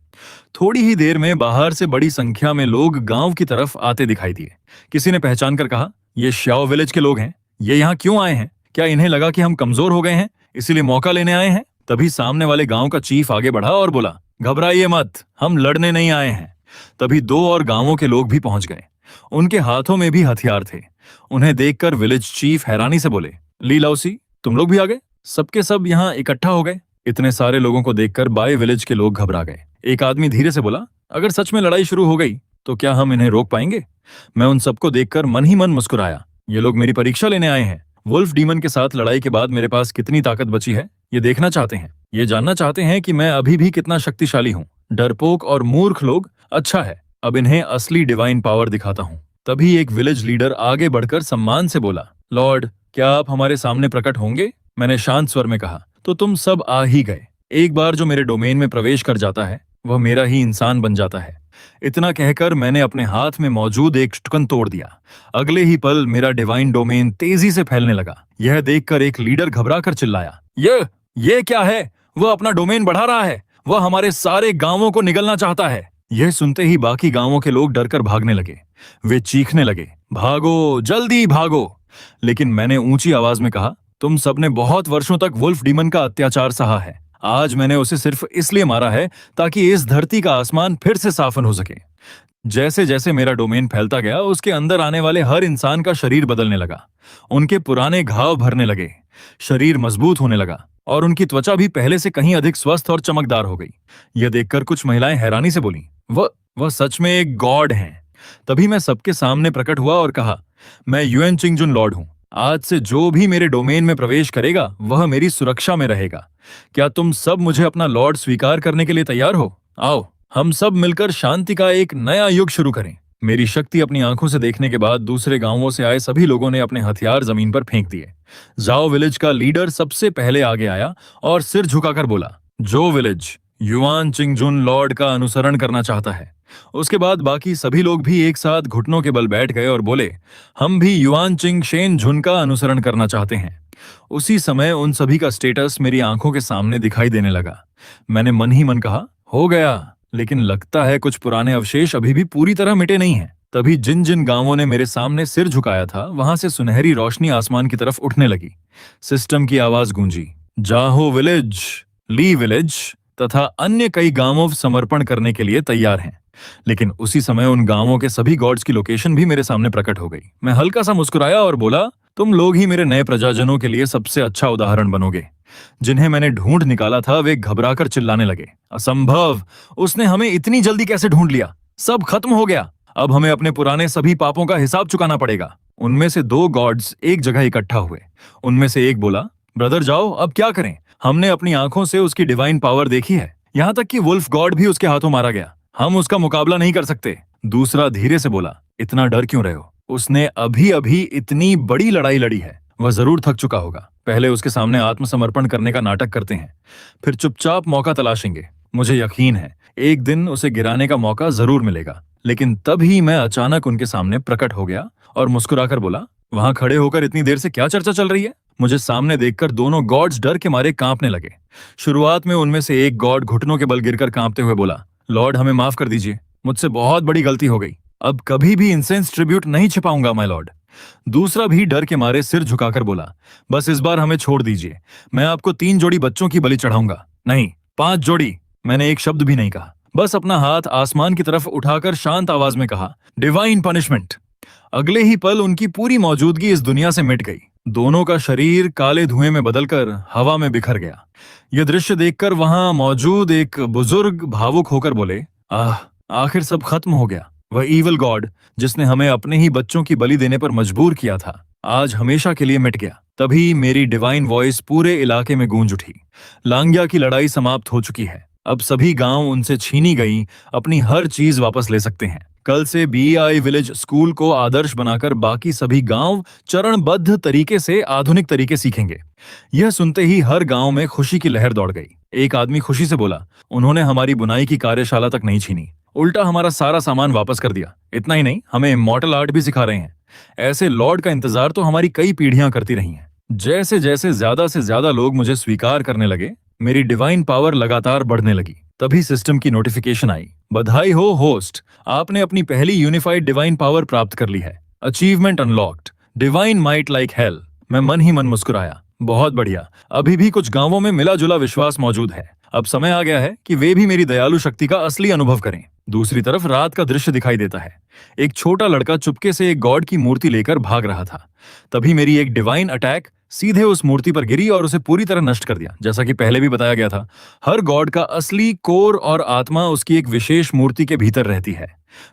थोड़ी ही देर में बाहर से बड़ी संख्या में लोग गांव की तरफ आते दिखाई दिए। किसी ने पहचान कर कहा, ये श्याओ विलेज के लोग हैं। ये यहाँ क्यों आए हैं? क्या इन्हें लगा कि हम कमजोर हो गए हैं इसीलिए मौका लेने आए हैं? तभी सामने वाले गांव का चीफ आगे बढ़ा और बोला, घबराइए मत, हम लड़ने नहीं आए हैं। तभी 2 और गांवों के लोग भी पहुंच गए। उनके हाथों में भी हथियार थे। उन्हें देखकर विलेज चीफ हैरानी से बोले, ली लाउसी, तुम लोग भी आ गए? सबके सब यहाँ इकट्ठा हो गए। इतने सारे लोगों को देखकर बाय विलेज के लोग घबरा गए। एक आदमी धीरे से बोला, अगर सच में लड़ाई शुरू हो गई तो क्या हम इन्हें रोक पाएंगे? मैं उन सबको देखकर मन ही मन मुस्कुराया। ये लोग मेरी परीक्षा लेने आए हैं। वुल्फ डीमन के साथ लड़ाई के बाद मेरे पास कितनी ताकत बची है ये देखना चाहते हैं। ये जानना चाहते हैं कि मैं अभी भी कितना शक्तिशाली हूँ। डरपोक और मूर्ख लोग, अच्छा है, अब इन्हें असली डिवाइन पावर दिखाता हूँ। तभी एक विलेज लीडर आगे बढ़कर सम्मान से बोला, लॉर्ड, क्या आप हमारे सामने प्रकट होंगे? मैंने शांत स्वर में कहा, तो तुम सब आ ही गए। एक बार जो मेरे डोमेन में प्रवेश कर जाता है वह मेरा ही इंसान बन जाता है। इतना कहकर मैंने अपने हाथ में मौजूद एक टुकन तोड़ दिया। अगले ही पल मेरा डिवाइन डोमेन तेजी से फैलने लगा। यह देखकर एक लीडर घबरा कर चिल्लाया, ये क्या है? वह अपना डोमेन बढ़ा रहा है। वह हमारे सारे गांवों को निगलना चाहता है। यह सुनते ही बाकी गांवों के लोग डरकर भागने लगे। वे चीखने लगे, भागो, जल्दी भागो। लेकिन मैंने ऊंची आवाज में कहा, तुम सबने बहुत वर्षों तक वुल्फ डीमन का अत्याचार सहा है। आज मैंने उसे सिर्फ इसलिए मारा है ताकि इस धरती का आसमान फिर से साफन हो सके। जैसे जैसे मेरा डोमेन फैलता गया, उसके अंदर आने वाले हर इंसान का शरीर बदलने लगा। उनके पुराने घाव भरने लगे, शरीर मजबूत होने लगा और उनकी त्वचा भी पहले से कहीं अधिक स्वस्थ और चमकदार हो गई। यह देखकर कुछ महिलाएं हैरानी से बोलीं, वह सच में एक गॉड हैं। तभी मैं सबके सामने प्रकट हुआ और कहा, मैं युएन चिंगजुन लॉर्ड हूं। आज से जो भी मेरे डोमेन में प्रवेश करेगा वह मेरी सुरक्षा में रहेगा। क्या तुम सब मुझे अपना लॉर्ड स्वीकार करने के लिए तैयार हो? आओ, हम सब मिलकर शांति का एक नया युग शुरू करें। मेरी शक्ति अपनी आंखों से देखने के बाद दूसरे गांवों से आए सभी लोगों ने अपने हथियार जमीन पर फेंक दिए। जाओ विलेज का लीडर सबसे पहले आगे आया और सिर झुकाकर बोला, जो विलेज युआन चिंगजुन लॉर्ड का अनुसरण करना चाहता है। उसके बाद बाकी सभी लोग भी एक साथ घुटनों के बल बैठ गए और बोले, हम भी युआन चिंग शेन झुन का अनुसरण करना चाहते हैं। उसी समय उन सभी का स्टेटस मेरी आंखों के सामने दिखाई देने लगा। मैंने मन ही मन कहा, हो गया, लेकिन लगता है कुछ पुराने अवशेष अभी भी पूरी तरह मिटे नहीं हैं। तभी जिन जिन गांवों ने मेरे सामने सिर झुकाया था, वहां से सुनहरी रोशनी आसमान की तरफ उठने लगी। सिस्टम की आवाज गूंजी, जाहो विलेज, ली विलेज तथा अन्य कई गांवों समर्पण करने के लिए तैयार हैं। लेकिन उसी समय उन गांवों के सभी गॉड्स की लोकेशन भी मेरे सामने प्रकट हो गई। मैं हल्का सा मुस्कुराया और बोला, तुम लोग ही मेरे नए प्रजाजनों के लिए सबसे अच्छा उदाहरण बनोगे। जिन्हें मैंने ढूंढ निकाला था वे घबराकर चिल्लाने लगे, असंभव, उसने हमें इतनी जल्दी कैसे ढूंढ लिया? सब खत्म हो गया। अब हमें अपने पुराने सभी पापों का हिसाब चुकाना पड़ेगा। उनमें से दो गॉड्स एक जगह इकट्ठा हुए। उनमें से एक बोला, ब्रदर जाओ, अब क्या करें? हमने अपनी आंखों से उसकी डिवाइन पावर देखी है। यहाँ तक कि वुल्फ गॉड भी उसके हाथों मारा गया। हम उसका मुकाबला नहीं कर सकते। दूसरा धीरे से बोला, इतना डर क्यों रहे हो? उसने अभी अभी इतनी बड़ी लड़ाई लड़ी है, वह जरूर थक चुका होगा। पहले उसके सामने आत्मसमर्पण करने का नाटक करते हैं, फिर चुपचाप मौका तलाशेंगे। मुझे यकीन है एक दिन उसे गिराने का मौका जरूर मिलेगा। लेकिन तभी मैं अचानक उनके सामने प्रकट हो गया और मुस्कुराकर बोला, वहां खड़े होकर इतनी देर से क्या चर्चा चल रही है? मुझे सामने देखकर दोनों गॉड्स डर के मारे कांपने लगे। शुरुआत में उनमें से एक गॉड घुटनों के बल गिरकर कांपते हुए बोला, लॉर्ड हमें माफ कर दीजिए, मुझसे बहुत बड़ी गलती हो गई। अब कभी भी इंसेंस ट्रिब्यूट नहीं छिपाऊंगा माय लॉर्ड। दूसरा भी डर के मारे सिर झुकाकर बोला, बस इस बार हमें छोड़ दीजिए, मैं आपको 3 जोड़ी बच्चों की बलि चढ़ाऊंगा। नहीं, 5 जोड़ी। मैंने एक शब्द भी नहीं कहा, बस अपना हाथ आसमान की तरफ उठाकर शांत आवाज में कहा, डिवाइन पनिशमेंट। अगले ही पल उनकी पूरी मौजूदगी इस दुनिया से मिट गई। दोनों का शरीर काले धुएं में बदलकर हवा में बिखर गया। यह दृश्य देखकर वहां मौजूद एक बुजुर्ग भावुक होकर बोले, आखिर सब खत्म हो गया। वह ईविल गॉड जिसने हमें अपने ही बच्चों की बलि देने पर मजबूर किया था, आज हमेशा के लिए मिट गया। तभी मेरी डिवाइन वॉइस पूरे इलाके में गूंज उठी। लांग्या की लड़ाई समाप्त हो चुकी है। अब सभी गांव उनसे छीनी गई अपनी हर चीज वापस ले सकते हैं। कल से बीआई विलेज स्कूल को आदर्श बनाकर बाकी सभी गांव चरणबद्ध तरीके से आधुनिक तरीके सीखेंगे। यह सुनते ही हर गांव में खुशी की लहर दौड़ गई। एक आदमी खुशी से बोला, उन्होंने हमारी बुनाई की कार्यशाला तक नहीं छीनी, उल्टा हमारा सारा सामान वापस कर दिया। इतना ही नहीं, हमें इमॉर्टल आर्ट भी सिखा रहे हैं। ऐसे लॉर्ड का इंतजार तो हमारी कई पीढ़ियां करती रही हैं। जैसे जैसे ज्यादा से ज्यादा लोग मुझे स्वीकार करने लगे, मेरी डिवाइन पावर लगातार बढ़ने लगी। तभी सिस्टम की नोटिफिकेशन आई, बधाई हो होस्ट, आपने अपनी पहली यूनिफाइड डिवाइन पावर प्राप्त कर ली है। Achievement unlocked, divine might like hell. मैं मन ही मन मुस्कुराया, बहुत बढ़िया। अभी भी कुछ गांवों में मिला जुला विश्वास मौजूद है। अब समय आ गया है कि वे भी मेरी दयालु शक्ति का असली अनुभव करें। दूसरी तरफ रात का दृश्य दिखाई देता है। एक छोटा लड़का चुपके से एक गॉड की मूर्ति लेकर भाग रहा था। तभी मेरी एक डिवाइन अटैक सीधे उस मूर्ति पर गिरी और उसे पूरी तरह नष्ट कर दिया। जैसा कि पहले भी बताया गया था, हर गॉड का असली कोर और आत्मा उसकी एक विशेष मूर्ति के भीतर रहती है।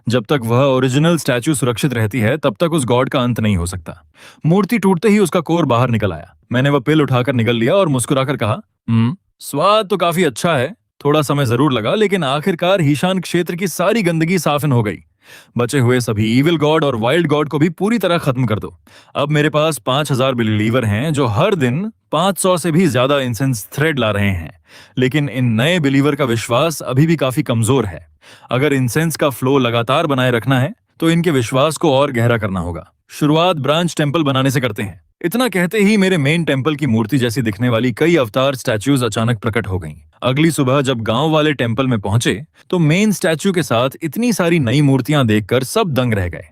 जब तक वह ओरिजिनल स्टैच्यू सुरक्षित रहती है, तब तक उस गॉड का अंत नहीं हो सकता। मूर्ति टूटते ही उसका कोर बाहर निकल आया। मैंने वह पिल उठाकर निगल लिया और मुस्कुराकर कहा, स्वाद तो काफी अच्छा है। थोड़ा समय जरूर लगा, लेकिन आखिरकार ईशान क्षेत्र की सारी गंदगी साफन हो गई। बचे हुए सभी इविल गॉड और वाइल्ड गॉड को भी पूरी तरह खत्म कर दो। अब मेरे पास 5,000 बिलीवर हैं जो हर दिन 500 से भी ज्यादा इंसेंस थ्रेड ला रहे हैं। लेकिन इन नए बिलीवर का विश्वास अभी भी काफी कमजोर है। अगर इंसेंस का फ्लो लगातार बनाए रखना है तो इनके विश्वास को और गहरा करना होगा। शुरुआत ब्रांच टेम्पल बनाने से करते हैं। इतना कहते ही मेरे मेन टेम्पल की मूर्ति जैसी दिखने वाली कई अवतार स्टैच्यूज अचानक प्रकट हो गईं। अगली सुबह जब गांव वाले टेम्पल में पहुंचे तो मेन स्टैच्यू के साथ इतनी सारी नई मूर्तियां देखकर सब दंग रह गए।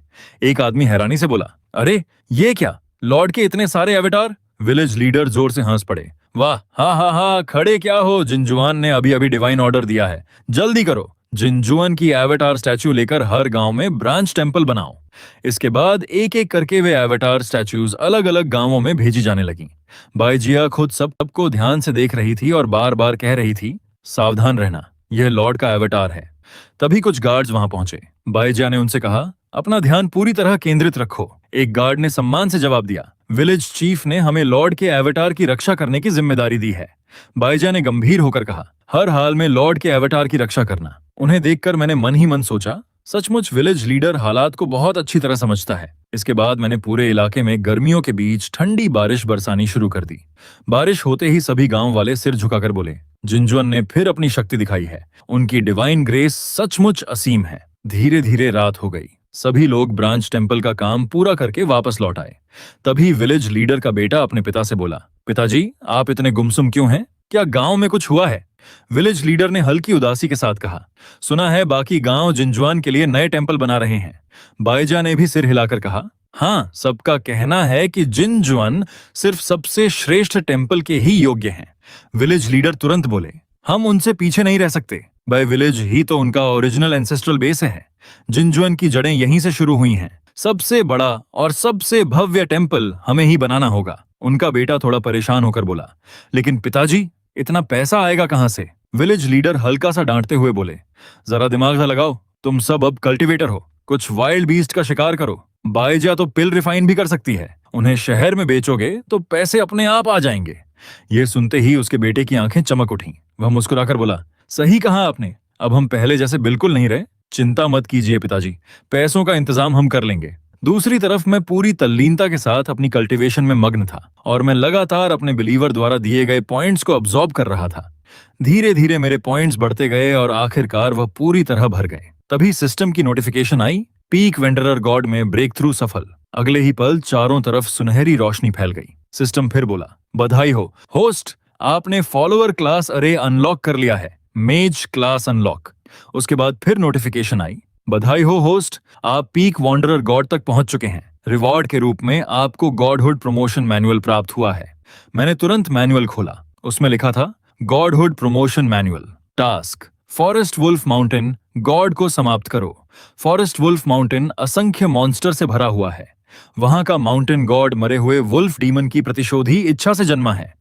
एक आदमी हैरानी से बोला, अरे ये क्या, लॉर्ड के इतने सारे एवेटार? विलेज लीडर जोर से हंस पड़े। वाह, हा हा हा, खड़े क्या हो, जिनजुआन ने अभी अभी डिवाइन ऑर्डर दिया है, जल्दी करो। जिनजुआन की एवेटार स्टैच्यू लेकर हर गांव में ब्रांच टेम्पल बनाओ। इसके बाद एक एक करके वे एवेटार स्टैच्यूज अलग अलग गांवों में भेजी जाने लगी। बाइजिया खुद सबको ध्यान से देख रही थी और बार बार कह रही थी, सावधान रहना, यह लॉर्ड का एवेटार है। तभी कुछ गार्ड्स वहां पहुंचे। बाइजिया ने उनसे कहा, अपना ध्यान पूरी तरह केंद्रित रखो। एक गार्ड ने सम्मान से जवाब दिया, विलेज चीफ ने हमें लॉर्ड के एवेटार की रक्षा करने की जिम्मेदारी दी है। बाइजिया ने गंभीर होकर कहा, हर हाल में लॉर्ड के एवेटार की रक्षा करना। उन्हें देखकर मैंने मन ही मन सोचा, सचमुच विलेज लीडर हालात को बहुत अच्छी तरह समझता है। इसके बाद मैंने पूरे इलाके में गर्मियों के बीच ठंडी बारिश बरसानी शुरू कर दी। बारिश होते ही सभी गांव वाले सिर झुकाकर बोले, जिनजुआन ने फिर अपनी शक्ति दिखाई है, उनकी डिवाइन ग्रेस सचमुच असीम है। धीरे धीरे रात हो गई। सभी लोग ब्रांच टेम्पल का काम पूरा करके वापस लौट आए। तभी विलेज लीडर का बेटा अपने पिता से बोला, पिताजी आप इतने गुमसुम क्यों हैं? क्या गांव में कुछ हुआ है? विलेज लीडर ने हल्की उदासी के साथ कहा, सुना है बाकी गांव जिनजुआन के लिए नए टेम्पल बना रहे हैं। बाइजा ने भी सिर हिलाकर कहा, हाँ, सबका कहना है कि जिनजुआन सिर्फ सबसे श्रेष्ठ टेम्पल के ही योग्य हैं। विलेज लीडर तुरंत बोले, हम उनसे पीछे नहीं रह सकते। बाय विलेज ही तो उनका ओरिजिनल एंसेस्ट्रल बेस है। जिनजुआन की जड़ें यहीं से शुरू हुई हैं। सबसे बड़ा और सबसे भव्य टेम्पल हमें ही बनाना होगा। उनका बेटा थोड़ा परेशान होकर बोला, लेकिन पिताजी इतना पैसा आएगा कहां से? विलेज लीडर हल्का सा डांटते हुए बोले, जरा दिमाग सा लगाओ, तुम सब अब कल्टीवेटर हो, कुछ वाइल्ड बीस्ट का शिकार करो। बाइजा तो पिल रिफाइन भी कर सकती है, उन्हें शहर में बेचोगे तो पैसे अपने आप आ जाएंगे। ये सुनते ही उसके बेटे की आंखें चमक उठी। वह मुस्कुराकर बोला, सही कहा आपने, अब हम पहले जैसे बिल्कुल नहीं रहे। चिंता मत कीजिए पिताजी, पैसों का इंतजाम हम कर लेंगे। दूसरी तरफ मैं पूरी तल्लीनता के साथ अपनी कल्टीवेशन में मग्न था और मैं लगातार अपने बिलीवर द्वारा दिए गए पॉइंट्स को अब्सॉर्ब कर रहा था। धीरे धीरे मेरे पॉइंट्स बढ़ते गए और आखिरकार वह पूरी तरह भर गए। तभी सिस्टम की नोटिफिकेशन आई, पीक वेंडरर गॉड में ब्रेक थ्रू सफल। अगले ही पल चारों तरफ सुनहरी रोशनी फैल गई। सिस्टम फिर बोला, बधाई हो होस्ट, आपने फॉलोअर क्लास अरे अनलॉक कर लिया है, मेज क्लास अनलॉक। उसके बाद फिर नोटिफिकेशन आई, बधाई हो होस्ट, आप पीक वॉन्डरर गॉड तक पहुंच चुके हैं। रिवॉर्ड के रूप में आपको गॉडहुड प्रमोशन मैनुअल प्राप्त हुआ है। मैंने तुरंत मैनुअल खोला। उसमें लिखा था, godhood promotion manual, task, forest wolf mountain god को समाप्त करो। फॉरेस्ट वुल्फ माउंटेन असंख्य मॉन्स्टर से भरा हुआ है। वहां का माउंटेन गॉड मरे हुए वुल्फ डीमन की प्रतिशोधी इच्छा से जन्मा है।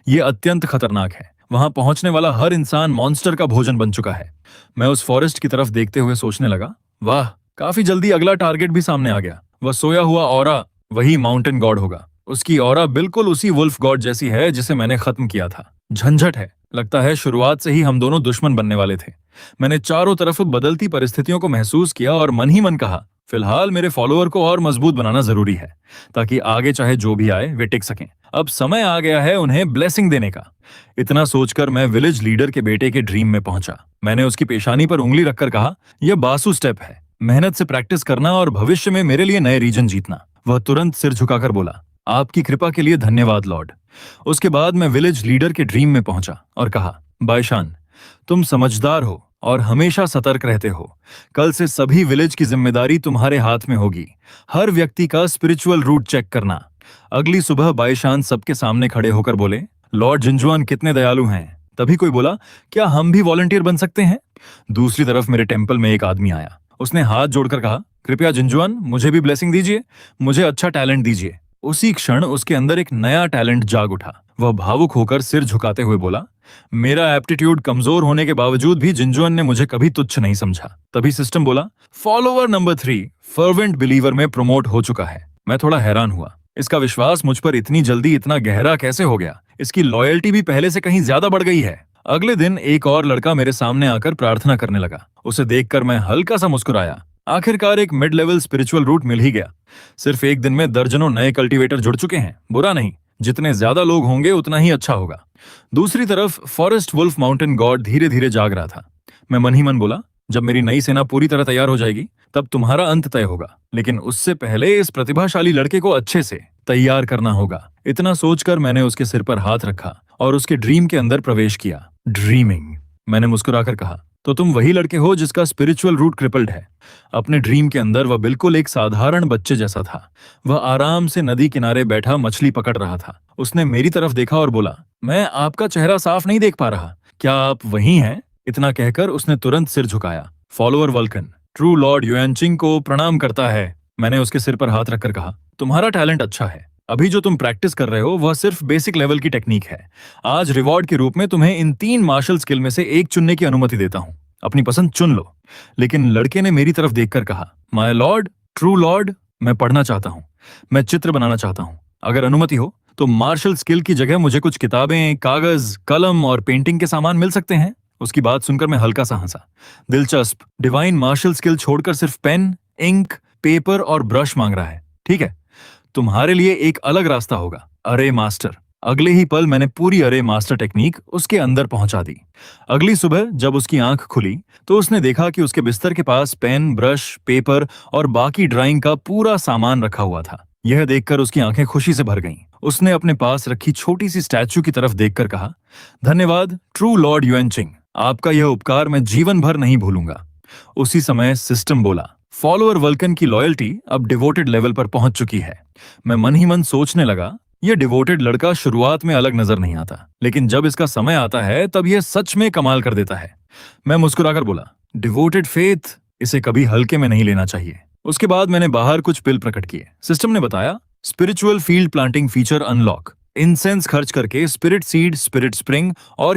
ये अत्यंत खतरनाक है। वहां पहुंचने वाला हर इंसान मॉन्स्टर का भोजन बन चुका है। मैं उस फॉरेस्ट की तरफ देखते हुए सोचने लगा, वाह, काफी जल्दी अगला टारगेट भी सामने आ गया। वह सोया हुआ ऑरा वही माउंटेन गॉड होगा। उसकी ऑरा बिल्कुल उसी वुल्फ गॉड जैसी है जिसे मैंने खत्म किया था। झंझट है, लगता है शुरुआत से ही हम दोनों दुश्मन बनने वाले थे। मैंने चारों तरफ बदलती परिस्थितियों को महसूस किया और मन ही मन कहा, फिलहाल मेरे फॉलोअर को और मजबूत बनाना जरूरी है ताकि आगे चाहे जो भी आए वे टिक सकें। अब समय आ गया है उन्हें ब्लेसिंग देने का। इतना सोचकर मैं विलेज लीडर के बेटे के ड्रीम में पहुंचा। मैंने उसकी पेशानी पर उंगली रखकर कहा, यह बासु स्टेप है, मेहनत से प्रैक्टिस करना और भविष्य में मेरे लिए नए रीजन जीतना। वह तुरंत सिर झुकाकर बोला, आपकी कृपा के लिए धन्यवाद लॉर्ड। उसके बाद मैं विलेज लीडर के ड्रीम में पहुंचा और कहा, बाईशान, तुम समझदार हो और हमेशा सतर्क रहते हो। कल से सभी विलेज की जिम्मेदारी तुम्हारे हाथ में होगी। हर व्यक्ति का स्पिरिचुअल रूट चेक करना। अगली सुबह बाईशान सबके सामने खड़े होकर बोले, लॉर्ड जिनजुआन कितने दयालु हैं। तभी कोई बोला, क्या हम भी वॉलंटियर बन सकते हैं? दूसरी तरफ मेरे टेम्पल में एक आदमी आया। उसने हाथ जोड़कर कहा, कृपया जिनजुआन मुझे भी ब्लेसिंग दीजिए, मुझे अच्छा टैलेंट दीजिए। उसी क्षण उसके अंदर एक नया टैलेंट जाग उठा। वह भावुक होकर सिर झुकाते हुए बोला, मेरा एप्टीट्यूड कमजोर होने के बावजूद भी जिनजुआन ने मुझे कभी तुच्छ नहीं समझा। तभी सिस्टम बोला, फॉलोअर नंबर 3 फर्वेंट बिलीवर में प्रमोट हो चुका है। मैं थोड़ा हैरान हुआ, इसका विश्वास मुझ पर इतनी जल्दी इतना गहरा कैसे हो गया? इसकी लॉयल्टी भी पहले से कहीं ज्यादा बढ़ गई है। अगले दिन एक और लड़का मेरे सामने आकर प्रार्थना करने लगा। उसे देखकर मैं हल्का सा मुस्कुराया। आखिरकार एक मिड लेवल स्पिरिचुअल रूट मिल ही गया। सिर्फ एक दिन में दर्जनों नए कल्टीवेटर जुड़ चुके हैं। बुरा नहीं, जितने ज्यादा लोग होंगे उतना ही अच्छा होगा। दूसरी तरफ फॉरेस्ट वुल्फ माउंटेन गॉड धीरे धीरे जाग रहा था। मैं मन ही मन बोला, जब मेरी नई सेना पूरी तरह तैयार हो जाएगी तब तुम्हारा अंत तय होगा, लेकिन उससे पहले इस प्रतिभाशाली लड़के को अच्छे से तैयार करना होगा। इतना सोचकर मैंने उसके सिर पर हाथ रखा और उसके ड्रीम के अंदर प्रवेश किया। ड्रीमिंग, मैंने मुस्कुराकर कहा, तो तुम वही लड़के हो जिसका स्पिरिचुअल रूट क्रिपल्ड है। अपने ड्रीम के अंदर वह बिल्कुल एक साधारण बच्चे जैसा था। वह आराम से नदी किनारे बैठा मछली पकड़ रहा था। उसने मेरी तरफ देखा और बोला, मैं आपका चेहरा साफ नहीं देख पा रहा, क्या आप वही हैं? इतना कहकर उसने तुरंत सिर झुकाया। फॉलोअर वल्कन ट्रू लॉर्ड युएनचिंग को प्रणाम करता है। मैंने उसके सिर पर हाथ रखकर कहा, तुम्हारा टैलेंट अच्छा है। अभी जो तुम प्रैक्टिस कर रहे हो वह सिर्फ बेसिक लेवल की टेक्निक है। आज रिवॉर्ड के रूप में तुम्हें इन 3 मार्शल स्किल में से एक चुनने की अनुमति देता हूं। अपनी पसंद चुन लो। लेकिन लड़के ने मेरी तरफ देखकर कहा, माय लॉर्ड, ट्रू लॉर्ड, मैं पढ़ना चाहता हूं, मैं चित्र बनाना चाहता हूं। अगर अनुमति हो तो मार्शल स्किल की जगह मुझे कुछ किताबें, कागज, कलम और पेंटिंग के सामान मिल सकते हैं। उसकी बात सुनकर मैं हल्का सा हंसा। दिलचस्प, डिवाइन मार्शल स्किल छोड़कर सिर्फ पेन, इंक, पेपर और ब्रश मांग रहा है। ठीक है, तुम्हारे लिए एक अलग रास्ता होगा, अरे मास्टर। अगले ही पल मैंने पूरी अरे मास्टर टेक्निक उसके अंदर पहुंचा दी। अगली सुबह जब उसकी आंख खुली तो उसने देखा कि उसके बिस्तर के पास पेन, ब्रश, पेपर और बाकी ड्राइंग का पूरा सामान रखा हुआ था। यह देखकर उसकी आंखें खुशी से भर गईं। उसने अपने पास रखी छोटी सी स्टैचू की तरफ देखकर कहा, धन्यवाद ट्रू लॉर्ड युएनचिंग, आपका यह उपकार मैं जीवन भर नहीं भूलूंगा। उसी समय सिस्टम बोला, फॉलोअर वल्कन की लॉयल्टी अब डिवोटेड लेवल पर पहुंच चुकी है। मैं मन ही मन सोचने लगा, यह डिवोटेड लड़का शुरुआत में अलग नजर नहीं आता, लेकिन जब इसका समय आता है तब यह सच में कमाल कर देता है। मैं मुस्कुराकर बोला, डिवोटेड फेथ, इसे कभी हल्के में नहीं लेना चाहिए। उसके बाद मैंने बाहर कुछ पिल प्रकट किए। सिस्टम ने बताया, spiritual field planting feature unlock. Incense खर्च करके स्पिरिट सीड, स्पिरिट स्प्रिंग और